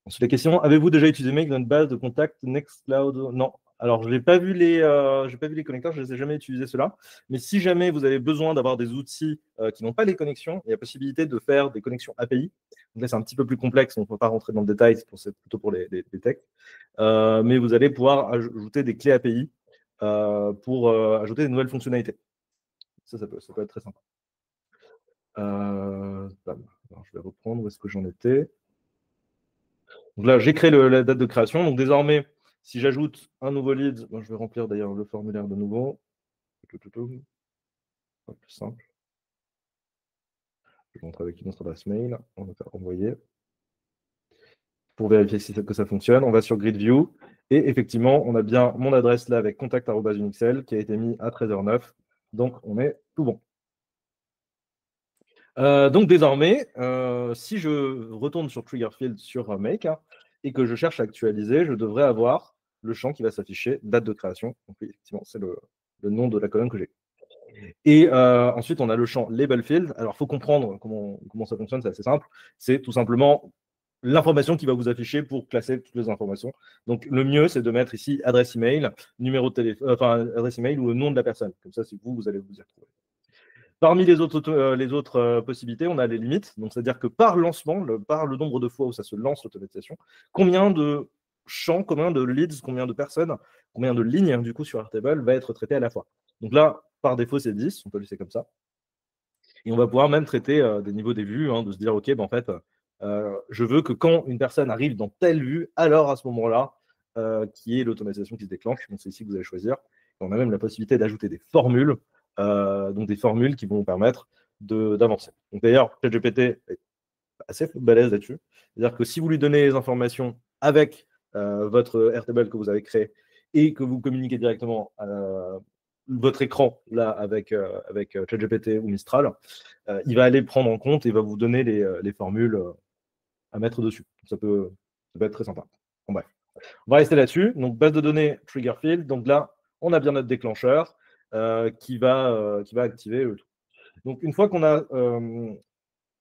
Ensuite, la question, avez-vous déjà utilisé Make dans une base de contact Nextcloud? Non. Alors, je n'ai pas vu les connecteurs, je ne les ai jamais utilisés ceux-là. Mais si jamais vous avez besoin d'avoir des outils qui n'ont pas les connexions, il y a possibilité de faire des connexions API. Donc là, c'est un petit peu plus complexe, on ne peut pas rentrer dans le détail, c'est plutôt pour les techs. Mais vous allez pouvoir ajouter des clés API pour ajouter des nouvelles fonctionnalités. Ça peut être très sympa. Alors, je vais reprendre où est-ce que j'en étais. Donc là, j'ai créé la date de création. Donc désormais, si j'ajoute un nouveau lead, je vais remplir d'ailleurs le formulaire de nouveau. Plus simple. Je vais rentrer avec une autre adresse mail. On va faire envoyer. Pour vérifier que ça fonctionne, on va sur Grid View. Et effectivement, on a bien mon adresse là avec contact@unixl qui a été mis à 13h09. Donc, on est tout bon. Donc désormais, si je retourne sur Trigger Field sur Make et que je cherche à actualiser, je devrais avoir le champ qui va s'afficher, date de création. Donc oui, effectivement, c'est le nom de la colonne que j'ai. Et ensuite, on a le champ Label Field. Alors, il faut comprendre comment ça fonctionne, c'est assez simple. C'est tout simplement l'information qui va vous afficher pour classer toutes les informations. Donc, le mieux, c'est de mettre ici adresse email, numéro de téléphone, enfin, adresse email ou le nom de la personne. Comme ça, si vous allez vous y retrouver. Parmi les autres possibilités, on a les limites. Donc, c'est-à-dire que par lancement, par le nombre de fois où ça se lance l'automatisation, combien de champs, combien de leads, combien de personnes, combien de lignes du coup sur Airtable va être traité à la fois. Donc là, par défaut, c'est 10, on peut laisser comme ça. Et on va pouvoir même traiter des niveaux des vues, de se dire, OK, en fait, je veux que quand une personne arrive dans telle vue, alors à ce moment-là, qui est l'automatisation qui se déclenche. Donc c'est ici que vous allez choisir. Et on a même la possibilité d'ajouter des formules, donc des formules qui vont vous permettre d'avancer. Donc d'ailleurs, ChatGPT est assez balèze là-dessus. C'est-à-dire que si vous lui donnez les informations avec votre Airtable que vous avez créé et que vous communiquez directement votre écran là avec ChatGPT ou Mistral, il va aller prendre en compte et va vous donner les formules à mettre dessus. Ça peut être très sympa. Bon, bref. On va rester là-dessus. Donc, base de données trigger field. Donc là, on a bien notre déclencheur qui va activer le tout. Donc, une fois qu'on a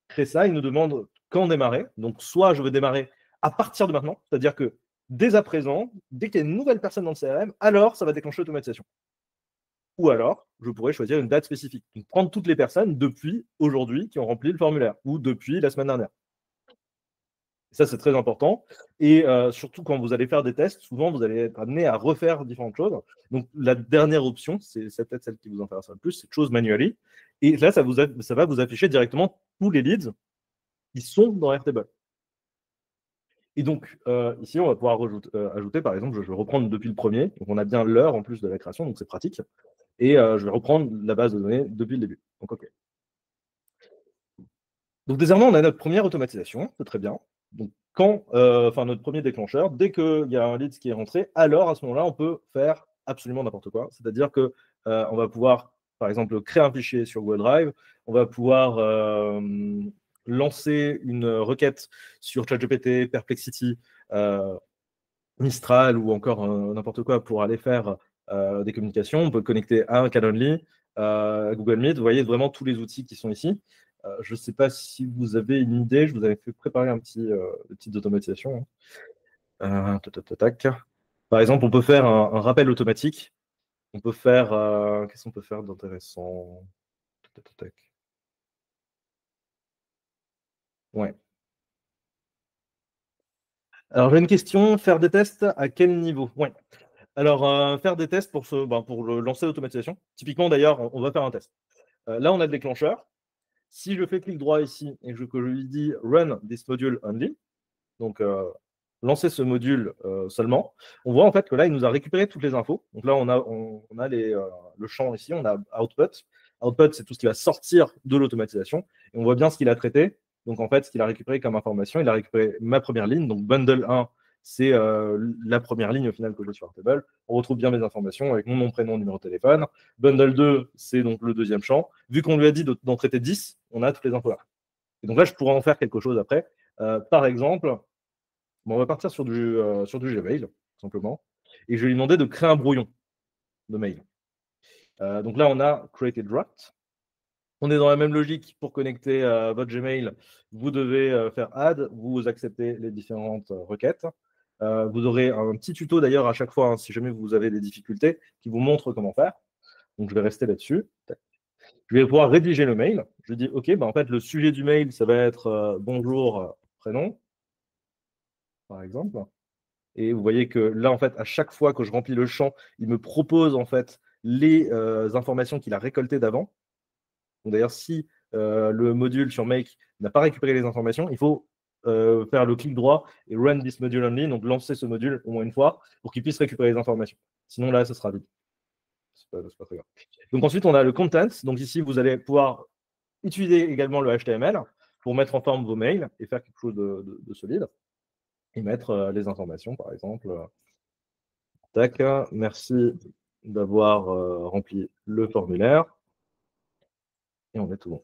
créé ça, il nous demande quand démarrer. Donc, soit je veux démarrer à partir de maintenant, c'est-à-dire que dès à présent, dès qu'il y a une nouvelle personne dans le CRM, alors ça va déclencher l'automatisation. Ou alors, je pourrais choisir une date spécifique. Donc, prendre toutes les personnes depuis aujourd'hui qui ont rempli le formulaire ou depuis la semaine dernière. Ça, c'est très important. Et surtout, quand vous allez faire des tests, souvent, vous allez être amené à refaire différentes choses. Donc, la dernière option, c'est peut-être celle qui vous intéressera le plus, c'est chose manually. Et là, ça va vous afficher directement tous les leads qui sont dans Airtable. Et donc, ici, on va pouvoir ajouter, par exemple, je vais reprendre depuis le premier. Donc, on a bien l'heure en plus de la création, donc c'est pratique. Et je vais reprendre la base de données depuis le début. Donc, OK. Donc, désormais, on a notre première automatisation. C'est très bien. Donc, notre premier déclencheur, dès qu'il y a un lead qui est rentré, alors à ce moment-là, on peut faire absolument n'importe quoi. C'est-à-dire que on va pouvoir, par exemple, créer un fichier sur Google Drive, on va pouvoir lancer une requête sur ChatGPT, Perplexity, Mistral ou encore n'importe quoi pour aller faire des communications. On peut connecter à un Calendly, Google Meet. Vous voyez vraiment tous les outils qui sont ici. Je ne sais pas si vous avez une idée. Je vous avais fait préparer des petites automatisations. Par exemple, on peut faire un rappel automatique. On peut faire. Qu'est-ce qu'on peut faire d'intéressant? Ouais. Alors, j'ai une question. Faire des tests à quel niveau? Ouais. Alors, faire des tests pour lancer l'automatisation. Typiquement, d'ailleurs, on va faire un test. Là, on a le déclencheur. Si je fais clic droit ici et que je lui dis Run this module only, donc lancer ce module seulement, on voit en fait que là, il nous a récupéré toutes les infos. Donc là, on a le champ ici, on a output. Output, c'est tout ce qui va sortir de l'automatisation. Et on voit bien ce qu'il a traité. Donc en fait, ce qu'il a récupéré comme information, il a récupéré ma première ligne. Donc bundle 1, c'est la première ligne au final que j'ai sur Airtable. On retrouve bien mes informations avec mon nom, prénom, numéro de téléphone. Bundle 2, c'est donc le deuxième champ. Vu qu'on lui a dit d'en traiter 10, on a toutes les infos là. Et donc là, je pourrais en faire quelque chose après. Par exemple, on va partir sur du Gmail, tout simplement. Et je vais lui demander de créer un brouillon de mail. Donc là, on a Created Draft. On est dans la même logique pour connecter votre Gmail. Vous devez faire Add, vous acceptez les différentes requêtes. Vous aurez un petit tuto d'ailleurs à chaque fois, hein, si jamais vous avez des difficultés, qui vous montre comment faire. Donc je vais rester là-dessus. Je vais pouvoir rédiger le mail. Je dis OK, en fait, le sujet du mail, ça va être bonjour, prénom, par exemple. Et vous voyez que là, en fait, à chaque fois que je remplis le champ, il me propose en fait les informations qu'il a récoltées d'avant. D'ailleurs, si le module sur Make n'a pas récupéré les informations, il faut faire le clic droit et run this module only, donc lancer ce module au moins une fois pour qu'il puisse récupérer les informations. Sinon, là, ce sera vide. C'est pas très grave. Donc ensuite, on a le content. Donc ici, vous allez pouvoir utiliser également le HTML pour mettre en forme vos mails et faire quelque chose de solide et mettre les informations, par exemple. Tac, merci d'avoir rempli le formulaire. Et on est tout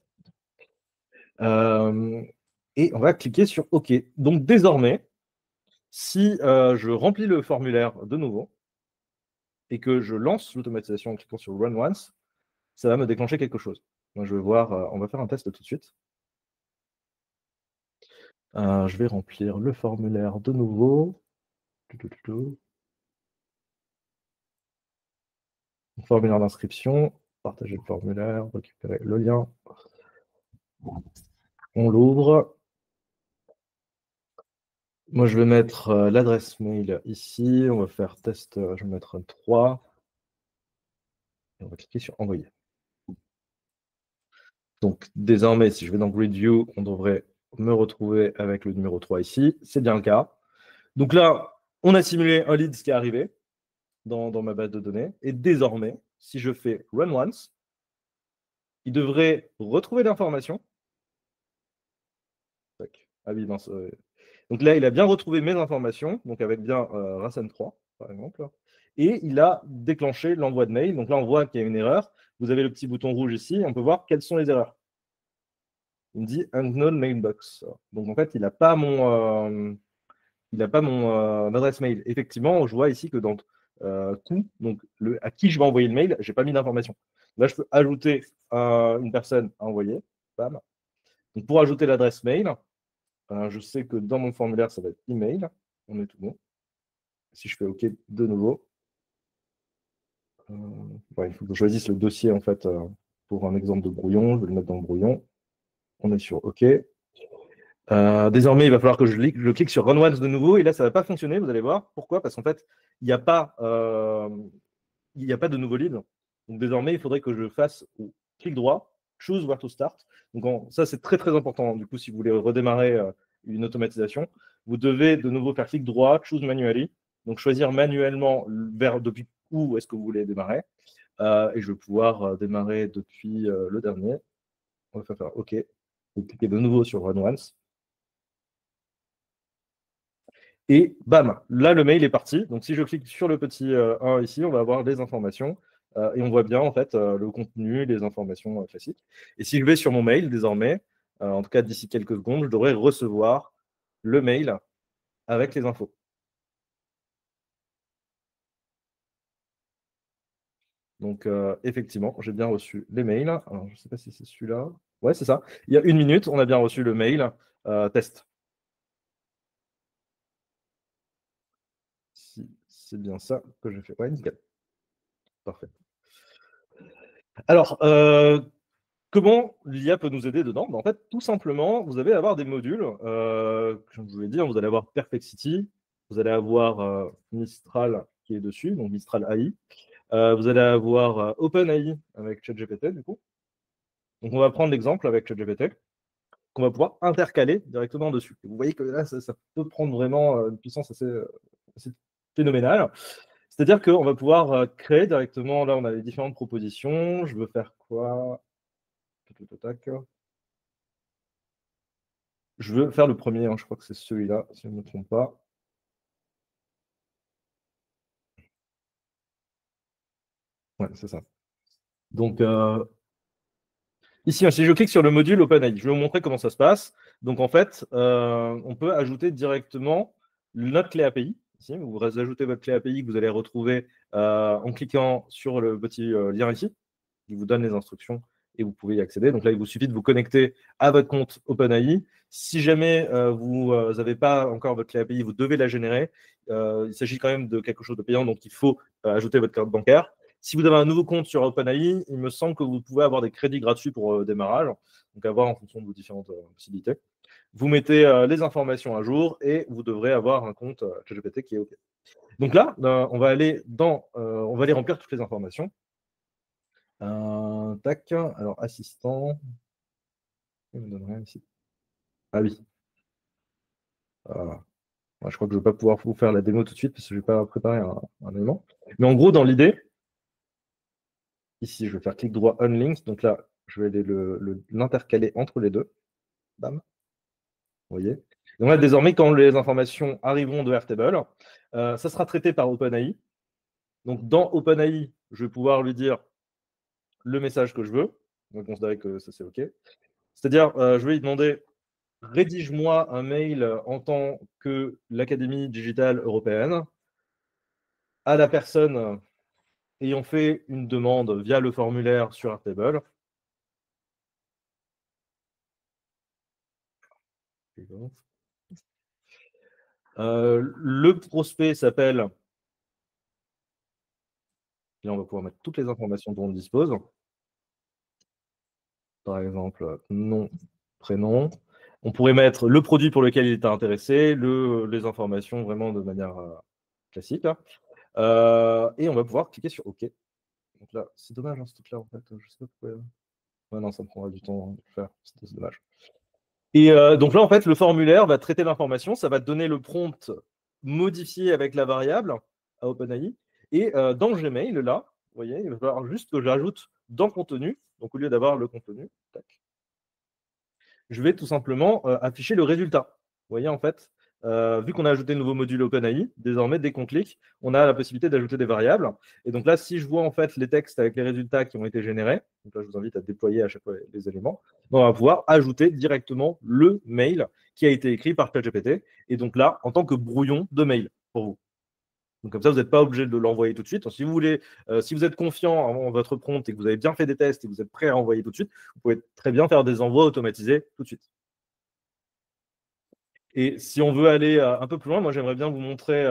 bon. Et on va cliquer sur OK. Donc désormais, si je remplis le formulaire de nouveau et que je lance l'automatisation en cliquant sur Run Once, ça va me déclencher quelque chose. Moi, je vais voir, on va faire un test tout de suite. Je vais remplir le formulaire de nouveau. Formulaire d'inscription, partager le formulaire, récupérer le lien. On l'ouvre. Moi, je vais mettre l'adresse mail ici. On va faire test, je vais mettre 3. Et on va cliquer sur envoyer. Donc, désormais, si je vais dans Grid View, on devrait me retrouver avec le numéro 3 ici. C'est bien le cas. Donc là, on a simulé un lead qui est arrivé dans ma base de données. Et désormais, si je fais Run Once, il devrait retrouver l'information. Ah oui, donc là, il a bien retrouvé mes informations, donc avec bien Racine 3, par exemple. et il a déclenché l'envoi de mail. Donc là, on voit qu'il y a une erreur. Vous avez le petit bouton rouge ici, on peut voir quelles sont les erreurs. Il me dit unknown mailbox. Donc en fait, il n'a pas mon adresse mail. Effectivement, je vois ici que dans tout, donc à qui je vais envoyer le mail, je n'ai pas mis d'information. Là, je peux ajouter une personne à envoyer. Bam. Donc pour ajouter l'adresse mail, je sais que dans mon formulaire, ça va être email. On est tout bon. Si je fais OK de nouveau, il faut que je choisisse le dossier en fait pour un exemple de brouillon. Je vais le mettre dans le brouillon. On est sur OK. Désormais, il va falloir que je clique sur Run Once de nouveau, et là, ça ne va pas fonctionner, vous allez voir. Pourquoi? Parce qu'en fait, il n'y a pas de nouveau lead. Donc désormais, il faudrait que je fasse clic droit, choose where to start. Donc ça, c'est très très important. Du coup, si vous voulez redémarrer une automatisation, vous devez de nouveau faire clic droit, choose manually. Donc choisir manuellement depuis où est-ce que vous voulez démarrer. Et je vais pouvoir démarrer depuis le dernier. On va faire OK. Vous cliquez de nouveau sur Run Once. Et bam, là, le mail est parti. Donc, si je clique sur le petit 1 ici, on va avoir des informations. Et on voit bien, en fait, le contenu, les informations classiques. Et si je vais sur mon mail, désormais, en tout cas, d'ici quelques secondes, je devrais recevoir le mail avec les infos. Donc, effectivement, j'ai bien reçu les mails. Alors, je ne sais pas si c'est celui-là. Ouais, c'est ça. Il y a 1 minute, on a bien reçu le mail test. Si c'est bien ça que j'ai fait. Ouais, nickel. Parfait. Alors, comment l'IA peut nous aider dedans? En fait, tout simplement, vous allez avoir des modules. Comme je vous l'ai dit, vous allez avoir Perplexity, vous allez avoir Mistral qui est dessus, donc Mistral AI. Vous allez avoir OpenAI avec ChatGPT, du coup. Donc, on va prendre l'exemple avec ChatGPT, qu'on va pouvoir intercaler directement dessus. Et vous voyez que là, ça peut prendre vraiment une puissance assez phénoménale. C'est-à-dire qu'on va pouvoir créer directement, là, on a les différentes propositions. Je veux faire quoi? Je veux faire le premier, je crois que c'est celui-là, si je ne me trompe pas. Ouais, c'est ça. Donc, ici, si je clique sur le module OpenAI, je vais vous montrer comment ça se passe. Donc, en fait, on peut ajouter directement notre clé API. Ici, vous ajoutez votre clé API que vous allez retrouver en cliquant sur le petit lien ici. Il vous donne les instructions et vous pouvez y accéder. Donc là, il vous suffit de vous connecter à votre compte OpenAI. Si jamais vous n'avez pas encore votre clé API, vous devez la générer. Il s'agit quand même de quelque chose de payant, donc il faut ajouter votre carte bancaire. Si vous avez un nouveau compte sur OpenAI, il me semble que vous pouvez avoir des crédits gratuits pour démarrage, donc à voir en fonction de vos différentes possibilités. Vous mettez les informations à jour et vous devrez avoir un compte ChatGPT qui est OK. Donc là, on va aller remplir toutes les informations. Tac, alors assistant. Il me donne rien ici. Ah oui. Je crois que je ne vais pas pouvoir vous faire la démo tout de suite parce que je n'ai pas préparé un élément. Mais en gros, dans l'idée, ici, je vais faire clic droit unlink. Donc là, je vais aller l'intercaler entre les deux. Bam. Vous voyez. Donc là, désormais, quand les informations arriveront de Airtable, ça sera traité par OpenAI. Donc dans OpenAI, je vais pouvoir lui dire le message que je veux. On va considérer que ça, c'est OK. C'est-à-dire, je vais lui demander rédige-moi un mail en tant que l'Académie digitale européenne à la personne ayant fait une demande via le formulaire sur Airtable. Le prospect s'appelle. Là, on va pouvoir mettre toutes les informations dont on dispose. Par exemple, nom, prénom. On pourrait mettre le produit pour lequel il était intéressé, les informations vraiment de manière classique. Et on va pouvoir cliquer sur OK. Donc là, c'est dommage, ce truc-là, en fait. Je sais pas pourquoi. Ouais, non, ça me prendra du temps de le faire. C'est dommage. Et donc là, en fait, le formulaire va traiter l'information. Ça va donner le prompt modifié avec la variable à OpenAI. Et dans Gmail, là, vous voyez, il va falloir juste que j'ajoute dans contenu. Donc, au lieu d'avoir le contenu, tac, je vais tout simplement afficher le résultat. Vous voyez, en fait, vu qu'on a ajouté le nouveau module OpenAI, désormais, dès qu'on clique, on a la possibilité d'ajouter des variables. Et donc là, si je vois en fait les textes avec les résultats qui ont été générés, donc là, je vous invite à déployer à chaque fois les éléments, on va pouvoir ajouter directement le mail qui a été écrit par ChatGPT. Et donc là, en tant que brouillon de mail pour vous. Donc comme ça, vous n'êtes pas obligé de l'envoyer tout de suite. Si vous voulez, si vous êtes confiant en votre prompt et que vous avez bien fait des tests et que vous êtes prêt à envoyer tout de suite, vous pouvez très bien faire des envois automatisés tout de suite. Et si on veut aller un peu plus loin, moi j'aimerais bien vous montrer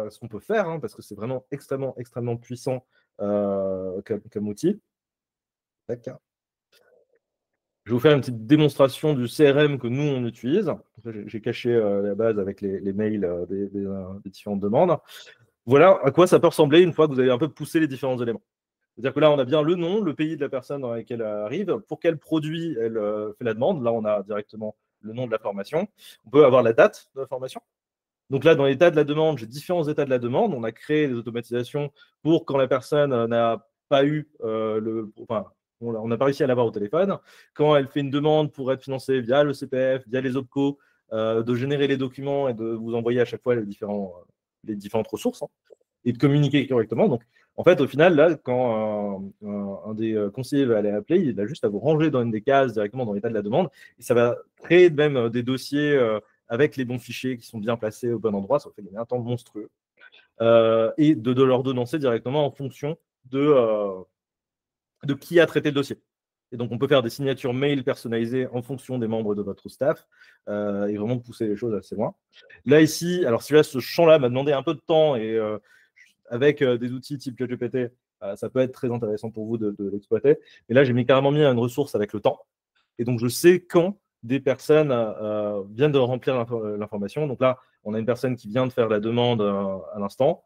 ce qu'on peut faire, hein, parce que c'est vraiment extrêmement, extrêmement puissant comme outil. D'accord. Je vais vous faire une petite démonstration du CRM que nous, on utilise. J'ai caché la base avec les mails des différentes demandes. Voilà à quoi ça peut ressembler une fois que vous avez un peu poussé les différents éléments. C'est-à-dire que là, on a bien le nom, le pays de la personne dans laquelle elle arrive, pour quel produit elle fait la demande. Là, on a directement le nom de la formation. On peut avoir la date de la formation. Donc là, dans l'état de la demande, j'ai différents états de la demande. On a créé des automatisations pour quand la personne n'a pas eu enfin, on n'a pas réussi à l'avoir au téléphone. Quand elle fait une demande pour être financée via le CPF, via les OPCO, de générer les documents et de vous envoyer à chaque fois les différentes ressources, hein, et de communiquer correctement. Donc, en fait, au final, là, quand un des conseillers va aller appeler, il a juste à vous ranger dans une des cases directement dans l'état de la demande et ça va créer même des dossiers avec les bons fichiers qui sont bien placés au bon endroit. Ça fait gagner un temps monstrueux. Et de l'ordonnancer directement en fonction de qui a traité le dossier. Et donc, on peut faire des signatures mail personnalisées en fonction des membres de votre staff et vraiment pousser les choses assez loin. Là, ici, alors celui-là, ce champ-là m'a demandé un peu de temps et avec des outils type ChatGPT, ça peut être très intéressant pour vous de l'exploiter. Et là, j'ai carrément mis une ressource avec le temps. Et donc, je sais quand des personnes viennent de remplir l'information. Donc là, on a une personne qui vient de faire la demande à l'instant.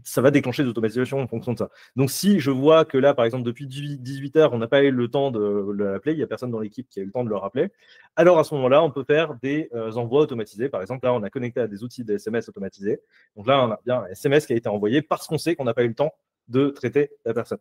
Ça va déclencher des automatisations en fonction de ça. Donc, si je vois que là, par exemple, depuis 18 heures, on n'a pas eu le temps de l'appeler, il n'y a personne dans l'équipe qui a eu le temps de le rappeler, alors à ce moment-là, on peut faire des envois automatisés. Par exemple, là, on a connecté à des outils de SMS automatisés. Donc là, on a bien un SMS qui a été envoyé parce qu'on sait qu'on n'a pas eu le temps de traiter la personne.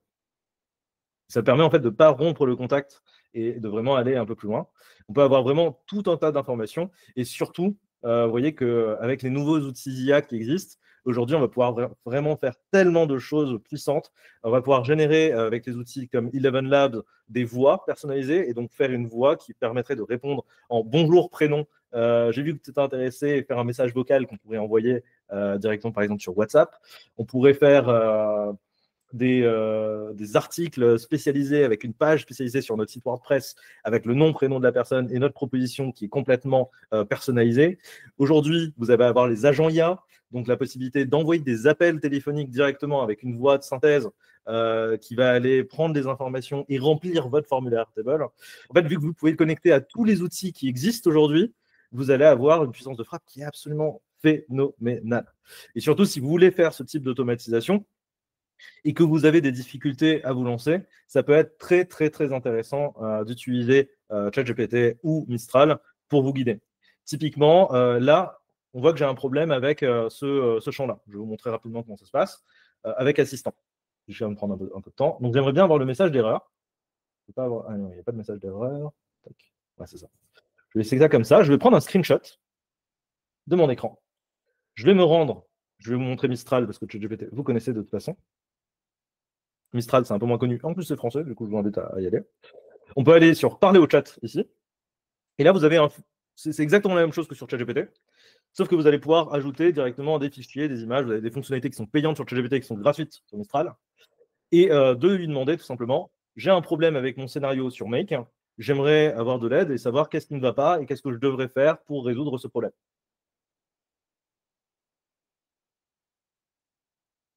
Ça permet en fait de ne pas rompre le contact et de vraiment aller un peu plus loin. On peut avoir vraiment tout un tas d'informations et surtout, vous voyez qu'avec les nouveaux outils IA qui existent, aujourd'hui, on va pouvoir vraiment faire tellement de choses puissantes. On va pouvoir générer avec les outils comme Eleven Labs des voix personnalisées et donc faire une voix qui permettrait de répondre en bonjour, prénom. J'ai vu que tu étais intéressé et faire un message vocal qu'on pourrait envoyer directement, par exemple, sur WhatsApp. On pourrait faire des articles spécialisés avec une page spécialisée sur notre site WordPress avec le nom, prénom de la personne et notre proposition qui est complètement personnalisée. Aujourd'hui, vous allez avoir les agents IA, donc la possibilité d'envoyer des appels téléphoniques directement avec une voix de synthèse qui va aller prendre des informations et remplir votre formulaire Table. En fait, vu que vous pouvez le connecter à tous les outils qui existent aujourd'hui, vous allez avoir une puissance de frappe qui est absolument phénoménale. Et surtout, si vous voulez faire ce type d'automatisation, et que vous avez des difficultés à vous lancer, ça peut être très, très, très intéressant d'utiliser ChatGPT ou Mistral pour vous guider. Typiquement, là, on voit que j'ai un problème avec ce champ-là. Je vais vous montrer rapidement comment ça se passe avec Assistant. Je vais me prendre un peu de temps. Donc, j'aimerais bien avoir le message d'erreur. Ah non, il n'y a pas de message d'erreur. Ouais, c'est ça. Je vais laisser ça comme ça. Je vais prendre un screenshot de mon écran. Je vais me rendre. Je vais vous montrer Mistral parce que ChatGPT, vous connaissez de toute façon. Mistral, c'est un peu moins connu. En plus, c'est français, du coup, je vous invite à y aller. On peut aller sur Parler au chat ici. Et là, vous avez c'est exactement la même chose que sur ChatGPT, sauf que vous allez pouvoir ajouter directement des fichiers, des images. Vous avez des fonctionnalités qui sont payantes sur ChatGPT qui sont gratuites sur Mistral. Et de lui demander tout simplement, j'ai un problème avec mon scénario sur Make, j'aimerais avoir de l'aide et savoir qu'est-ce qui ne va pas et qu'est-ce que je devrais faire pour résoudre ce problème.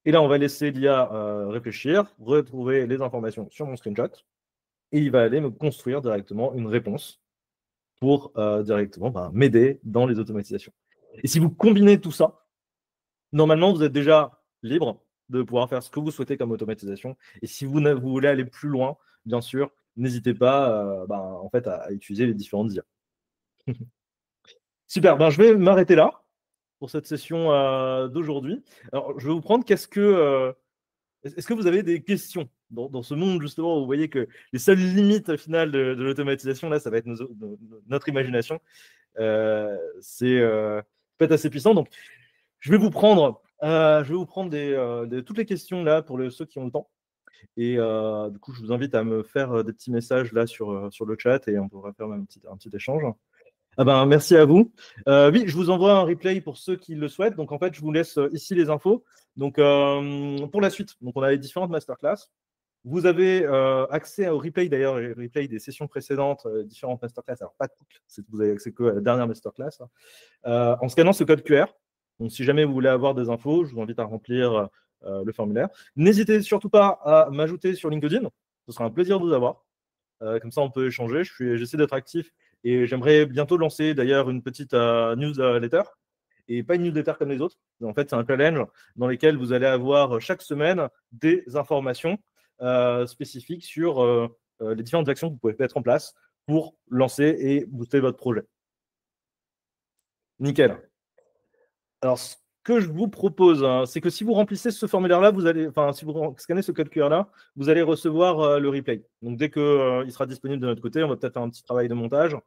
Et là, on va laisser l'IA réfléchir, retrouver les informations sur mon screenshot, et il va aller me construire directement une réponse pour directement m'aider dans les automatisations. Et si vous combinez tout ça, normalement, vous êtes déjà libre de pouvoir faire ce que vous souhaitez comme automatisation. Et si vous voulez aller plus loin, bien sûr, n'hésitez pas en fait, à utiliser les différentes IA. Super, je vais m'arrêter là pour cette session d'aujourd'hui. Alors, je vais vous prendre est-ce que vous avez des questions dans ce monde, justement, où vous voyez que les seules limites finales de l'automatisation, là, ça va être notre imagination. C'est peut être assez puissant. Donc, je vais vous prendre, toutes les questions là pour ceux qui ont le temps. Et du coup, je vous invite à me faire des petits messages là sur le chat et on pourra faire un petit échange. Ah ben, merci à vous. Oui, je vous envoie un replay pour ceux qui le souhaitent. Donc, en fait, je vous laisse ici les infos. Donc, pour la suite, donc, on a les différentes masterclass. Vous avez accès au replay, d'ailleurs, replay des sessions précédentes, différentes masterclass. Alors, pas toutes, vous avez accès que à la dernière masterclass. En scannant ce code QR. Donc, si jamais vous voulez avoir des infos, je vous invite à remplir le formulaire. N'hésitez surtout pas à m'ajouter sur LinkedIn. Ce sera un plaisir de vous avoir. Comme ça, on peut échanger. J'essaie d'être actif et j'aimerais bientôt lancer d'ailleurs une petite newsletter. Et pas une newsletter comme les autres. En fait, c'est un challenge dans lequel vous allez avoir chaque semaine des informations spécifiques sur les différentes actions que vous pouvez mettre en place pour lancer et booster votre projet. Nickel. Alors, ce que je vous propose, hein, c'est que si vous remplissez ce formulaire-là, si vous scannez ce code QR-là, vous allez recevoir le replay. Donc, dès qu'il sera disponible de notre côté, on va peut-être faire un petit travail de montage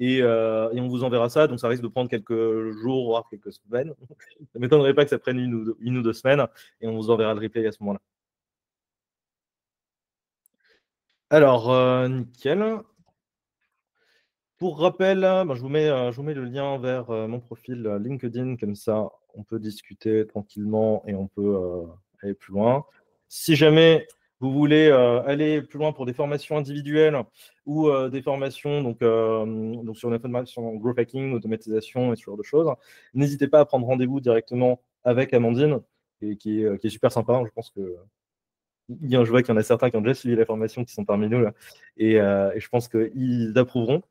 et on vous enverra ça. Donc, ça risque de prendre quelques jours, voire quelques semaines. Ça ne m'étonnerait pas que ça prenne une ou deux semaines et on vous enverra le replay à ce moment-là. Alors, nickel. Pour rappel, je vous mets le lien vers mon profil LinkedIn, comme ça on peut discuter tranquillement et on peut aller plus loin. Si jamais vous voulez aller plus loin pour des formations individuelles ou des formations donc sur une formation en growth hacking, automatisation et ce genre de choses, n'hésitez pas à prendre rendez-vous directement avec Amandine, qui est super sympa. Je pense que je vois qu'il y en a certains qui ont déjà suivi la formation qui sont parmi nous là, et je pense qu'ils approuveront.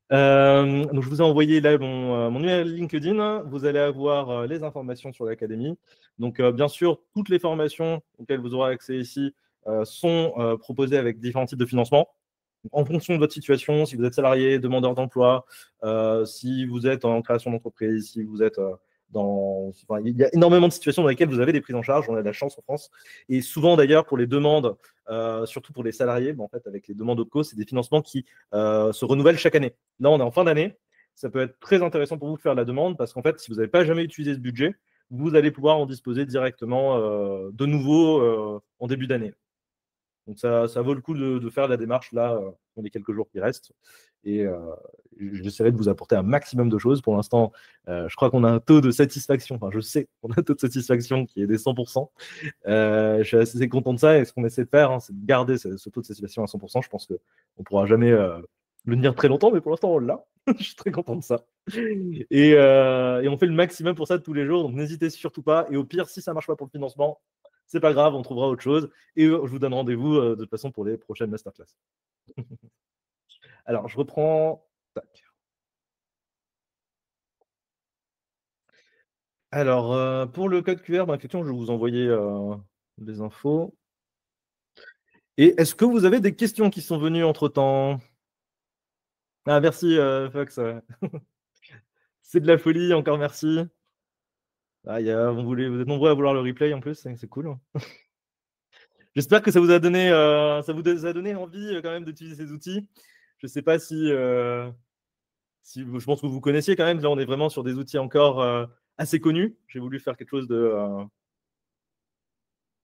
Donc je vous ai envoyé là mon numéro LinkedIn. Vous allez avoir les informations sur l'académie. Donc bien sûr, toutes les formations auxquelles vous aurez accès ici sont proposées avec différents types de financement. En fonction de votre situation, si vous êtes salarié, demandeur d'emploi, si vous êtes en création d'entreprise, si vous êtes il y a énormément de situations dans lesquelles vous avez des prises en charge. On a de la chance en France. Et souvent, d'ailleurs, pour les demandes, surtout pour les salariés, en fait, avec les demandes OPCO, c'est des financements qui se renouvellent chaque année. Là, on est en fin d'année. Ça peut être très intéressant pour vous de faire la demande parce qu'en fait, si vous n'avez pas jamais utilisé ce budget, vous allez pouvoir en disposer directement de nouveau en début d'année. Donc ça vaut le coup de faire la démarche là dans les quelques jours qui restent. Et j'essaierai de vous apporter un maximum de choses. Pour l'instant, je crois qu'on a un taux de satisfaction, enfin je sais qu'on a un taux de satisfaction qui est des 100%. Je suis assez content de ça et ce qu'on essaie de faire, c'est de garder ce taux de satisfaction à 100%. Je pense qu'on ne pourra jamais le tenir très longtemps, mais pour l'instant on l'a. Je suis très content de ça. Et on fait le maximum pour ça tous les jours, donc n'hésitez surtout pas. Et au pire, si ça ne marche pas pour le financement, c'est pas grave, on trouvera autre chose. Et je vous donne rendez-vous de toute façon pour les prochaines masterclass. Alors, je reprends. Tac. Alors, pour le code QR, effectivement, je vais vous envoyer des infos. Et est-ce que vous avez des questions qui sont venues entre-temps? Ah, merci, Fox. C'est de la folie, encore merci. Ah, vous êtes nombreux à vouloir le replay en plus, c'est cool. J'espère que ça vous a donné, envie quand même d'utiliser ces outils. Je ne sais pas si je pense que vous connaissiez quand même. Là, on est vraiment sur des outils encore assez connus. J'ai voulu faire quelque chose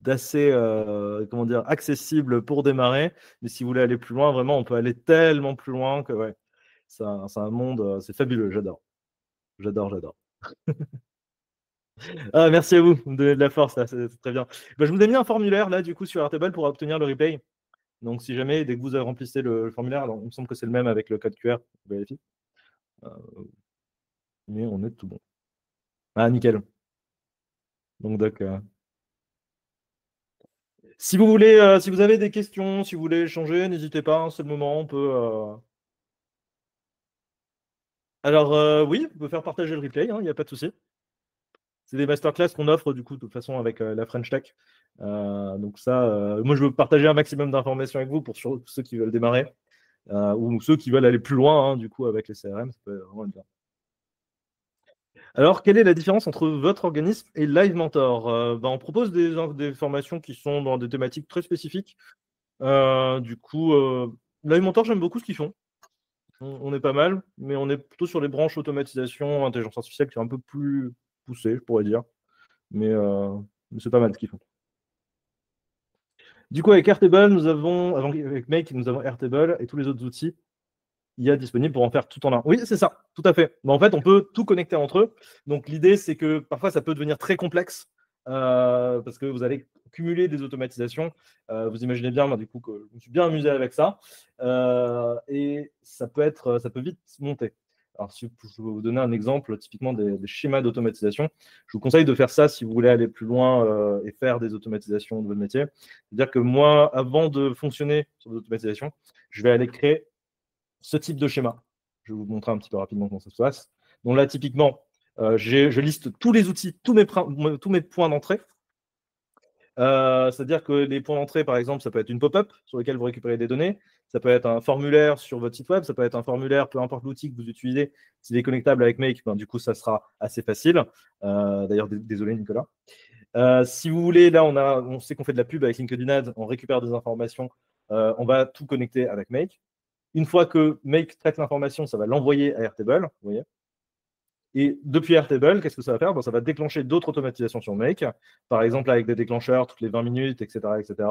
d'assez accessible pour démarrer. Mais si vous voulez aller plus loin, vraiment, on peut aller tellement plus loin que ouais, c'est un monde, c'est fabuleux. J'adore. Ah, merci à vous de la force, c'est très bien. Je vous ai mis un formulaire là du coup sur Airtable pour obtenir le replay. Donc si jamais, dès que vous remplissez le formulaire, alors, il me semble que c'est le même avec le code QR, vous vérifiez. Mais on est tout bon. Ah, nickel. Donc, si vous voulez, si vous avez des questions, si vous voulez échanger, n'hésitez pas, hein, c'est le moment, on peut. Alors, oui, on peut faire partager le replay, il n'y a pas de souci. C'est des masterclass qu'on offre du coup de toute façon avec la French Tech. Donc ça, moi je veux partager un maximum d'informations avec vous pour ceux qui veulent démarrer ou ceux qui veulent aller plus loin du coup avec les CRM, ça peut vraiment être bien. Alors, quelle est la différence entre votre organisme et Live Mentor? On propose des formations qui sont dans des thématiques très spécifiques. Du coup, Live Mentor, j'aime beaucoup ce qu'ils font. on est pas mal, mais on est plutôt sur les branches automatisation, intelligence artificielle qui est un peu plus poussée, je pourrais dire. Mais c'est pas mal ce qu'ils font. Du coup, avec Airtable, avec Make, nous avons Airtable et tous les autres outils il y a disponibles pour en faire tout en un. Oui, c'est ça, tout à fait. Mais en fait, on peut tout connecter entre eux. Donc, l'idée, c'est que parfois, ça peut devenir très complexe parce que vous allez cumuler des automatisations. Vous imaginez bien, moi, du coup, que je me suis bien amusé avec ça. Et ça peut vite monter. Alors, si je vais vous donner un exemple typiquement des schémas d'automatisation, je vous conseille de faire ça si vous voulez aller plus loin et faire des automatisations de votre métier. C'est-à-dire que moi, avant de fonctionner sur l'automatisation, je vais aller créer ce type de schéma. Je vais vous montrer un petit peu rapidement comment ça se passe. Donc là, typiquement, je liste tous les outils, tous mes points d'entrée. C'est-à-dire que les points d'entrée, par exemple, ça peut être une pop-up sur laquelle vous récupérez des données, ça peut être un formulaire sur votre site web, ça peut être un formulaire, peu importe l'outil que vous utilisez. S'il est connectable avec Make, ben, du coup, ça sera assez facile. D'ailleurs, désolé, Nicolas. Si vous voulez, là, on sait qu'on fait de la pub avec LinkedIn Ads, on récupère des informations, on va tout connecter avec Make. Une fois que Make traite l'information, ça va l'envoyer à Airtable. Vous voyez. Et depuis Airtable, qu'est-ce que ça va faire? Ça va déclencher d'autres automatisations sur Make, par exemple avec des déclencheurs toutes les 20 minutes, etc. etc.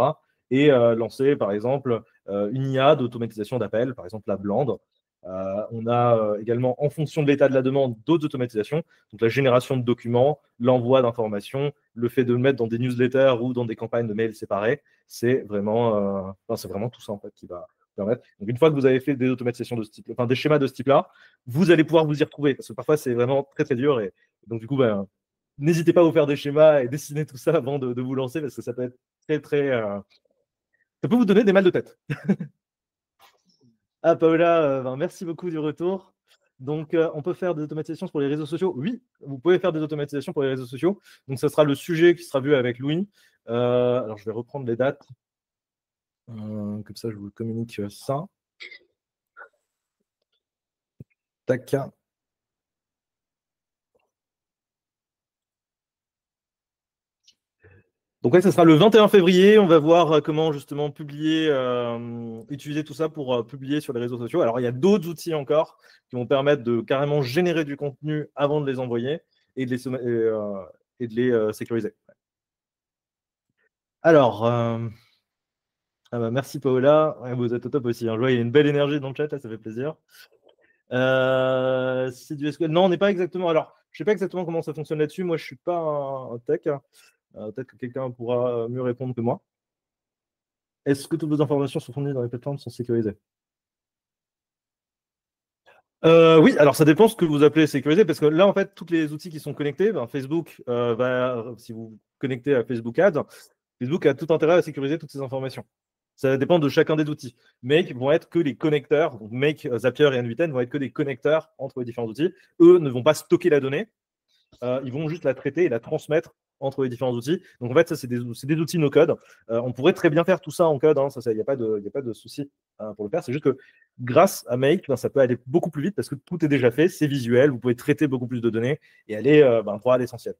et lancer, par exemple, une IA d'automatisation d'appel, par exemple la Blande. On a également, en fonction de l'état de la demande, d'autres automatisations. Donc la génération de documents, l'envoi d'informations, le fait de le mettre dans des newsletters ou dans des campagnes de mails séparées, c'est vraiment tout ça en fait qui va permettre. Donc une fois que vous avez fait des automatisations de ce type, enfin des schémas de ce type-là, vous allez pouvoir vous y retrouver parce que parfois c'est vraiment très très dur et donc du coup n'hésitez pas à vous faire des schémas et dessiner tout ça avant de vous lancer parce que ça peut être très très ça peut vous donner des mal de tête. Ah Paola, merci beaucoup du retour. Donc on peut faire des automatisations pour les réseaux sociaux. Oui, vous pouvez faire des automatisations pour les réseaux sociaux. Donc ça sera le sujet qui sera vu avec Louis. Alors je vais reprendre les dates. Comme ça je vous communique ça. Tac. Donc ouais, ça sera le 21 février. On va voir comment justement publier, utiliser tout ça pour publier sur les réseaux sociaux. Alors il y a d'autres outils encore qui vont permettre de carrément générer du contenu avant de les envoyer et de les sécuriser. Alors, merci Paola. Ouais, vous êtes au top aussi. Hein. Je vois, il y a une belle énergie dans le chat, là, ça fait plaisir. C'est du SQL. Non, on n'est pas exactement. Alors, je ne sais pas exactement comment ça fonctionne là-dessus. Moi, je ne suis pas un tech. Peut-être que quelqu'un pourra mieux répondre que moi. Est-ce que toutes vos informations sont fournies dans les plateformes sont sécurisées? Oui, alors ça dépend ce que vous appelez sécurisé, parce que là, en fait, tous les outils qui sont connectés, Facebook si vous connectez à Facebook Ads, Facebook a tout intérêt à sécuriser toutes ces informations. Ça dépend de chacun des outils. Make vont être que les connecteurs. Donc Make, Zapier et N8N vont être que des connecteurs entre les différents outils. Eux ne vont pas stocker la donnée. Ils vont juste la traiter et la transmettre entre les différents outils. Donc en fait, ça, c'est des outils no-code. On pourrait très bien faire tout ça en code. Hein. Il n'y a pas de souci pour le faire. C'est juste que grâce à Make, ça peut aller beaucoup plus vite parce que tout est déjà fait. C'est visuel. Vous pouvez traiter beaucoup plus de données et aller droit à l'essentiel.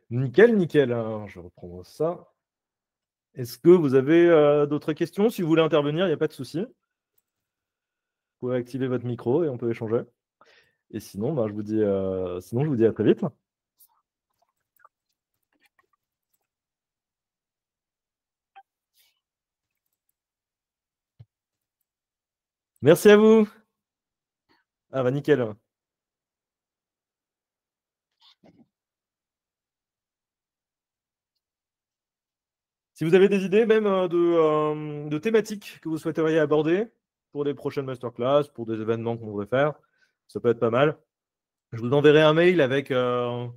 Nickel, nickel. Alors, je vais reprendre ça. Est-ce que vous avez d'autres questions? Si vous voulez intervenir, il n'y a pas de souci. Vous pouvez activer votre micro et on peut échanger. Et sinon, je vous dis à très vite. Merci à vous. Ah bah nickel. Si vous avez des idées même de thématiques que vous souhaiteriez aborder pour les prochaines masterclass, pour des événements qu'on voudrait faire, ça peut être pas mal. Je vous enverrai un mail avec la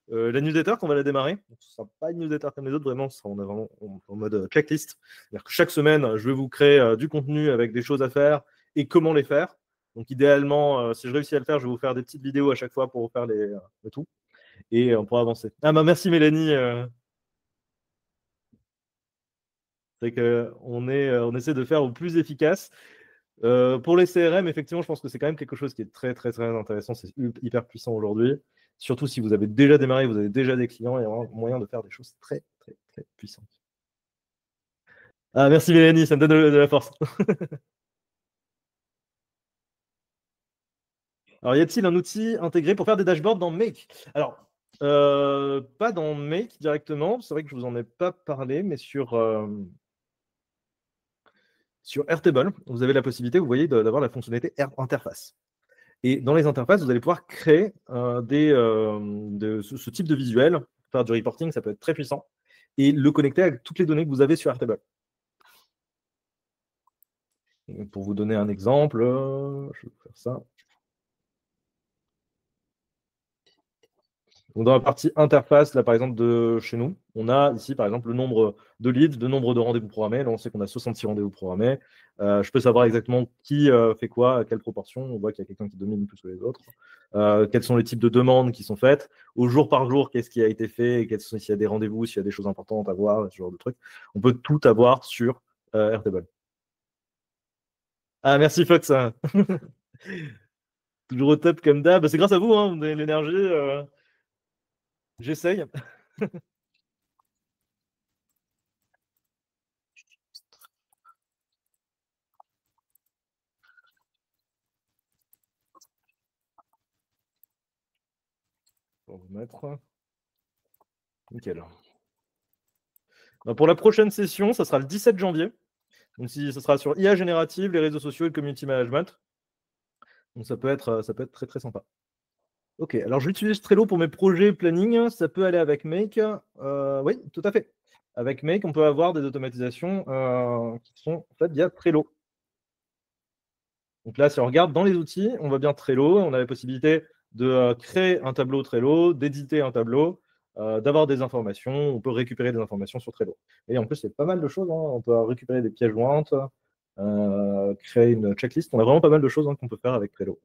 newsletter qu'on va la démarrer. Donc, ce ne sera pas une newsletter comme les autres, vraiment, on est vraiment en mode checklist. C'est-à-dire que chaque semaine, je vais vous créer du contenu avec des choses à faire et comment les faire. Donc idéalement, si je réussis à le faire, je vais vous faire des petites vidéos à chaque fois pour vous faire le tout. Et on pourra avancer. Ah bah merci Mélanie. C'est qu'on on essaie de faire au plus efficace. Pour les CRM, effectivement, je pense que c'est quand même quelque chose qui est très, très, très intéressant. C'est hyper puissant aujourd'hui. Surtout si vous avez déjà démarré, vous avez déjà des clients, il y a vraiment moyen de faire des choses très, très, très puissantes. Ah, merci Mélanie, ça me donne de la force. Alors, y a-t-il un outil intégré pour faire des dashboards dans Make? Alors, pas dans Make directement. C'est vrai que je vous en ai pas parlé, mais sur Airtable, vous avez la possibilité, vous voyez, d'avoir la fonctionnalité interface. Et dans les interfaces, vous allez pouvoir créer ce type de visuel, faire du reporting, ça peut être très puissant, et le connecter avec toutes les données que vous avez sur Airtable. Pour vous donner un exemple, je vais faire ça. Donc dans la partie interface, là par exemple de chez nous, on a ici par exemple le nombre de leads, le nombre de rendez-vous programmés. Là on sait qu'on a 66 rendez-vous programmés. Je peux savoir exactement qui fait quoi, à quelle proportion. On voit qu'il y a quelqu'un qui domine plus que les autres. Quels sont les types de demandes qui sont faites. Au jour par jour, qu'est-ce qui a été fait, s'il y a des rendez-vous, s'il y a des choses importantes à voir, ce genre de trucs. On peut tout avoir sur Airtable. Ah merci Fox. Toujours au top comme d'hab. C'est grâce à vous, hein, vous donnez l'énergie. J'essaye. Pour vous mettre. Nickel. Pour la prochaine session, ça sera le 17 janvier. Donc, ça sera sur IA générative, les réseaux sociaux et le community management. Donc, ça peut être très, très sympa. Ok, alors j'utilise Trello pour mes projets planning. Ça peut aller avec Make. Oui, tout à fait. Avec Make, on peut avoir des automatisations qui sont faites via Trello. Donc là, si on regarde dans les outils, on voit bien Trello. On a la possibilité de créer un tableau Trello, d'éditer un tableau, d'avoir des informations. On peut récupérer des informations sur Trello. Et en plus, c'est pas mal de choses, hein. On peut récupérer des pièces jointes, créer une checklist. On a vraiment pas mal de choses, hein, qu'on peut faire avec Trello.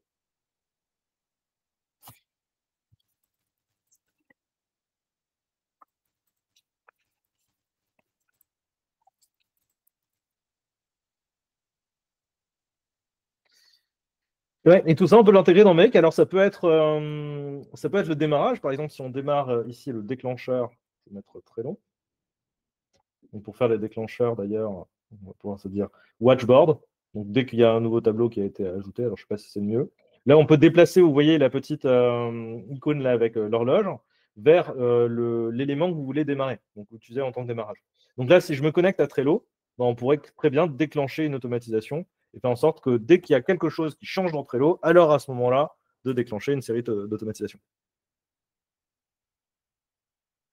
Ouais, et tout ça, on peut l'intégrer dans Make. Alors, ça peut être le démarrage. Par exemple, si on démarre ici le déclencheur, je vais mettre Trello. Donc, pour faire les déclencheurs, d'ailleurs, on va pouvoir se dire Watchboard. Donc, dès qu'il y a un nouveau tableau qui a été ajouté, alors je ne sais pas si c'est le mieux. Là, on peut déplacer, vous voyez la petite icône là avec l'horloge vers l'élément que vous voulez démarrer, donc utiliser en tant que démarrage. Donc là, si je me connecte à Trello, ben, on pourrait très bien déclencher une automatisation et faire en sorte que dès qu'il y a quelque chose qui change dans Trello, alors à ce moment-là, de déclencher une série d'automatisations.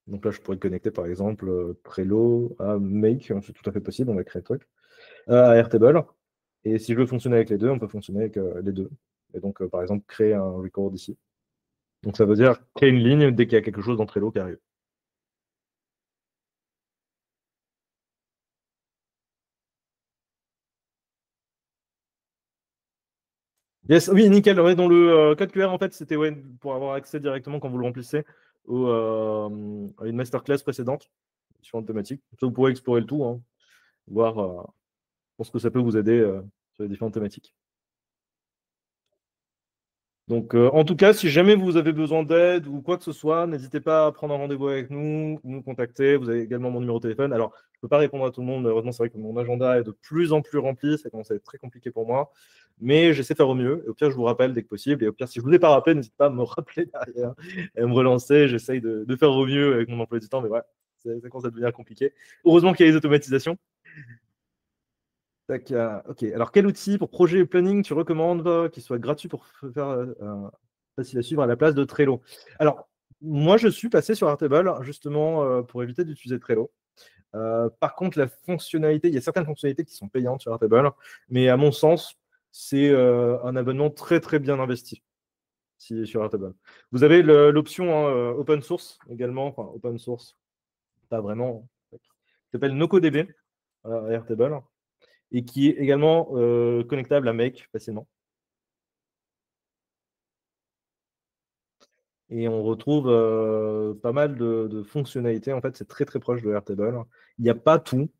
Donc là, je pourrais connecter par exemple Trello à Make, c'est tout à fait possible, on va créer le truc, à Airtable. Et si je veux fonctionner avec les deux, on peut fonctionner avec les deux. Et donc, par exemple, créer un record ici. Donc ça veut dire créer une ligne dès qu'il y a quelque chose dans Trello qui arrive. Yes, oui, nickel. Ouais, dans le code QR, en fait, c'était ouais, pour avoir accès directement quand vous le remplissez à une masterclass précédente sur une thématique. Ça, vous pourrez explorer le tout, hein, voir. Je pense que ça peut vous aider sur les différentes thématiques. Donc, en tout cas, si jamais vous avez besoin d'aide ou quoi que ce soit, n'hésitez pas à prendre un rendez-vous avec nous, nous contacter. Vous avez également mon numéro de téléphone. Alors, je ne peux pas répondre à tout le monde. Malheureusement, c'est vrai que mon agenda est de plus en plus rempli. Ça commence à être très compliqué pour moi. Mais j'essaie de faire au mieux. Et au pire, je vous rappelle dès que possible. Et au pire, si je ne vous ai pas rappelé, n'hésitez pas à me rappeler derrière et à me relancer. J'essaye de faire au mieux avec mon emploi du temps. Mais ouais, ça commence à devenir compliqué. Heureusement qu'il y a les automatisations. Tac, ok. Alors, quel outil pour projet et planning tu recommandes qui soit gratuit pour faire facile à suivre à la place de Trello? Alors, moi, je suis passé sur Airtable justement pour éviter d'utiliser Trello. Par contre, la fonctionnalité, il y a certaines fonctionnalités qui sont payantes sur Airtable, mais à mon sens, c'est un abonnement très très bien investi sur Airtable. Vous avez l'option hein, open source également, enfin open source, pas vraiment, qui s'appelle NocoDB Airtable et qui est également connectable à Make facilement. Et on retrouve pas mal de fonctionnalités. En fait, c'est très très proche de Airtable. Il n'y a pas tout.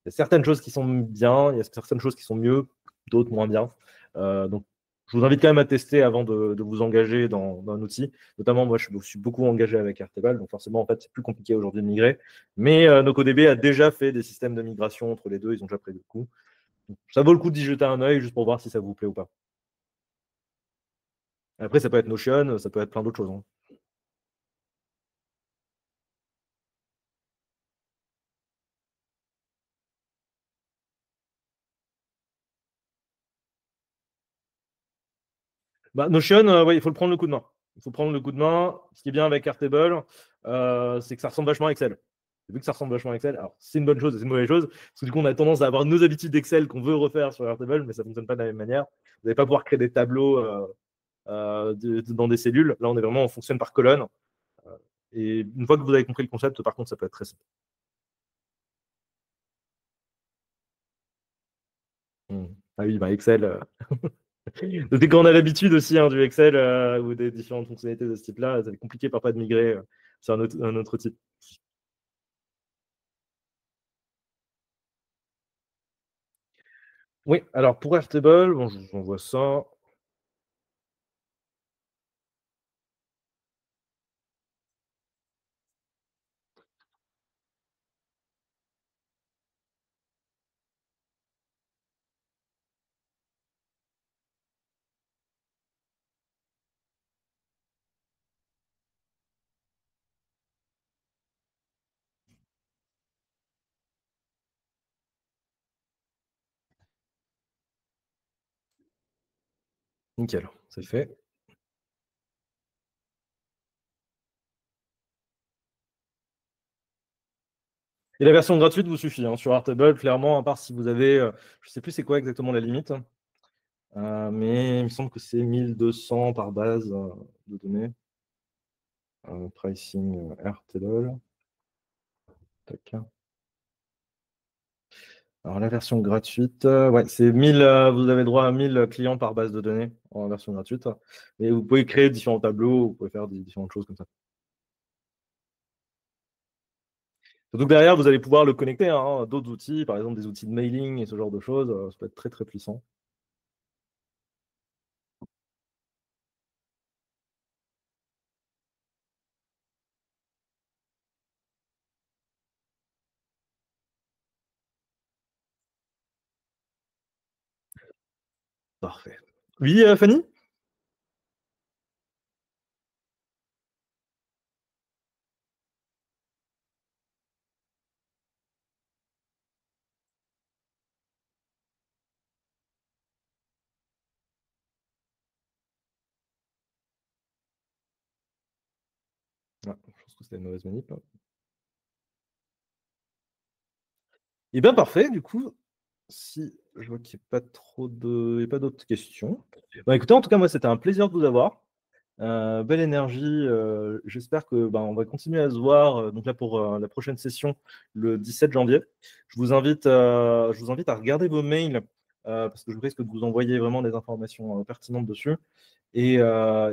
Il y a certaines choses qui sont bien, il y a certaines choses qui sont mieux. d'autres moins bien. Donc, je vous invite quand même à tester avant de vous engager dans un outil. Notamment, moi, je suis beaucoup engagé avec Airtable, donc forcément, en fait, c'est plus compliqué aujourd'hui de migrer. Mais NoCoDB a déjà fait des systèmes de migration entre les deux, ils ont déjà pris le coup. Donc, ça vaut le coup d'y jeter un œil juste pour voir si ça vous plaît ou pas. Après, ça peut être Notion, ça peut être plein d'autres choses, hein. Bah, Notion, ouais, il faut le prendre le coup de main. Il faut prendre le coup de main. Ce qui est bien avec Airtable, c'est que ça ressemble vachement à Excel. Vu que ça ressemble vachement à Excel, alors c'est une bonne chose et c'est une mauvaise chose, parce que du coup, on a tendance à avoir nos habitudes d'Excel qu'on veut refaire sur Airtable, mais ça ne fonctionne pas de la même manière. Vous n'allez pas pouvoir créer des tableaux dans des cellules. Là, on fonctionne par colonne. Et une fois que vous avez compris le concept, par contre, ça peut être très simple. Ah oui, bah Excel. Dès qu'on a l'habitude aussi du Excel ou des différentes fonctionnalités de ce type-là, c'est compliqué parfois de migrer sur un autre outil. Oui, alors pour Airtable, bon, je vous envoie ça. Nickel, c'est fait. Et la version gratuite vous suffit sur Airtable, clairement, à part si vous avez, je ne sais plus c'est quoi exactement la limite, mais il me semble que c'est 1200 par base de données. Pricing Airtable. Tac. Alors la version gratuite, ouais, c'est 1000, vous avez droit à 1000 clients par base de données en version gratuite. Et vous pouvez créer différents tableaux, vous pouvez faire différentes choses comme ça. Surtout que derrière, vous allez pouvoir le connecter à d'autres outils, par exemple des outils de mailing et ce genre de choses. Ça peut être très très puissant. Parfait. Oui, Fanny? Ah, je pense que c'était une mauvaise manip. Eh bien, parfait. Du coup, si je vois qu'il n'y a pas trop de, il y a pas d'autres questions. Bah, écoutez, en tout cas, moi, c'était un plaisir de vous avoir. Belle énergie. J'espère que on va continuer à se voir. Donc là, pour la prochaine session, le 17 janvier. Je vous invite à regarder vos mails parce que je risque de vous envoyer vraiment des informations pertinentes dessus. Et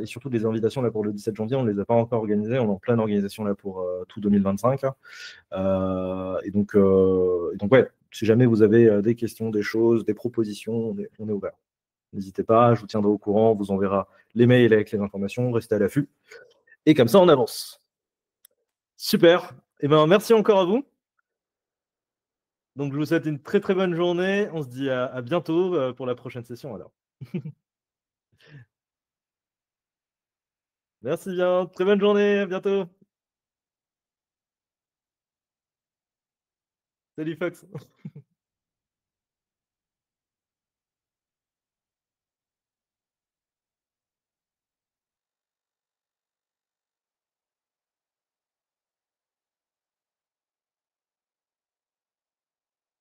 surtout, les invitations là, pour le 17 janvier, on ne les a pas encore organisées. On est en pleine organisation là, pour tout 2025. Et donc, ouais, si jamais vous avez des questions, des choses, des propositions, on est ouvert. N'hésitez pas, je vous tiendrai au courant, on vous enverra les mails avec les informations, restez à l'affût. Et comme ça, on avance. Super. Et merci encore à vous. Donc, je vous souhaite une très très bonne journée. On se dit à bientôt pour la prochaine session alors. Merci bien. Très bonne journée. À bientôt. Salut Fox.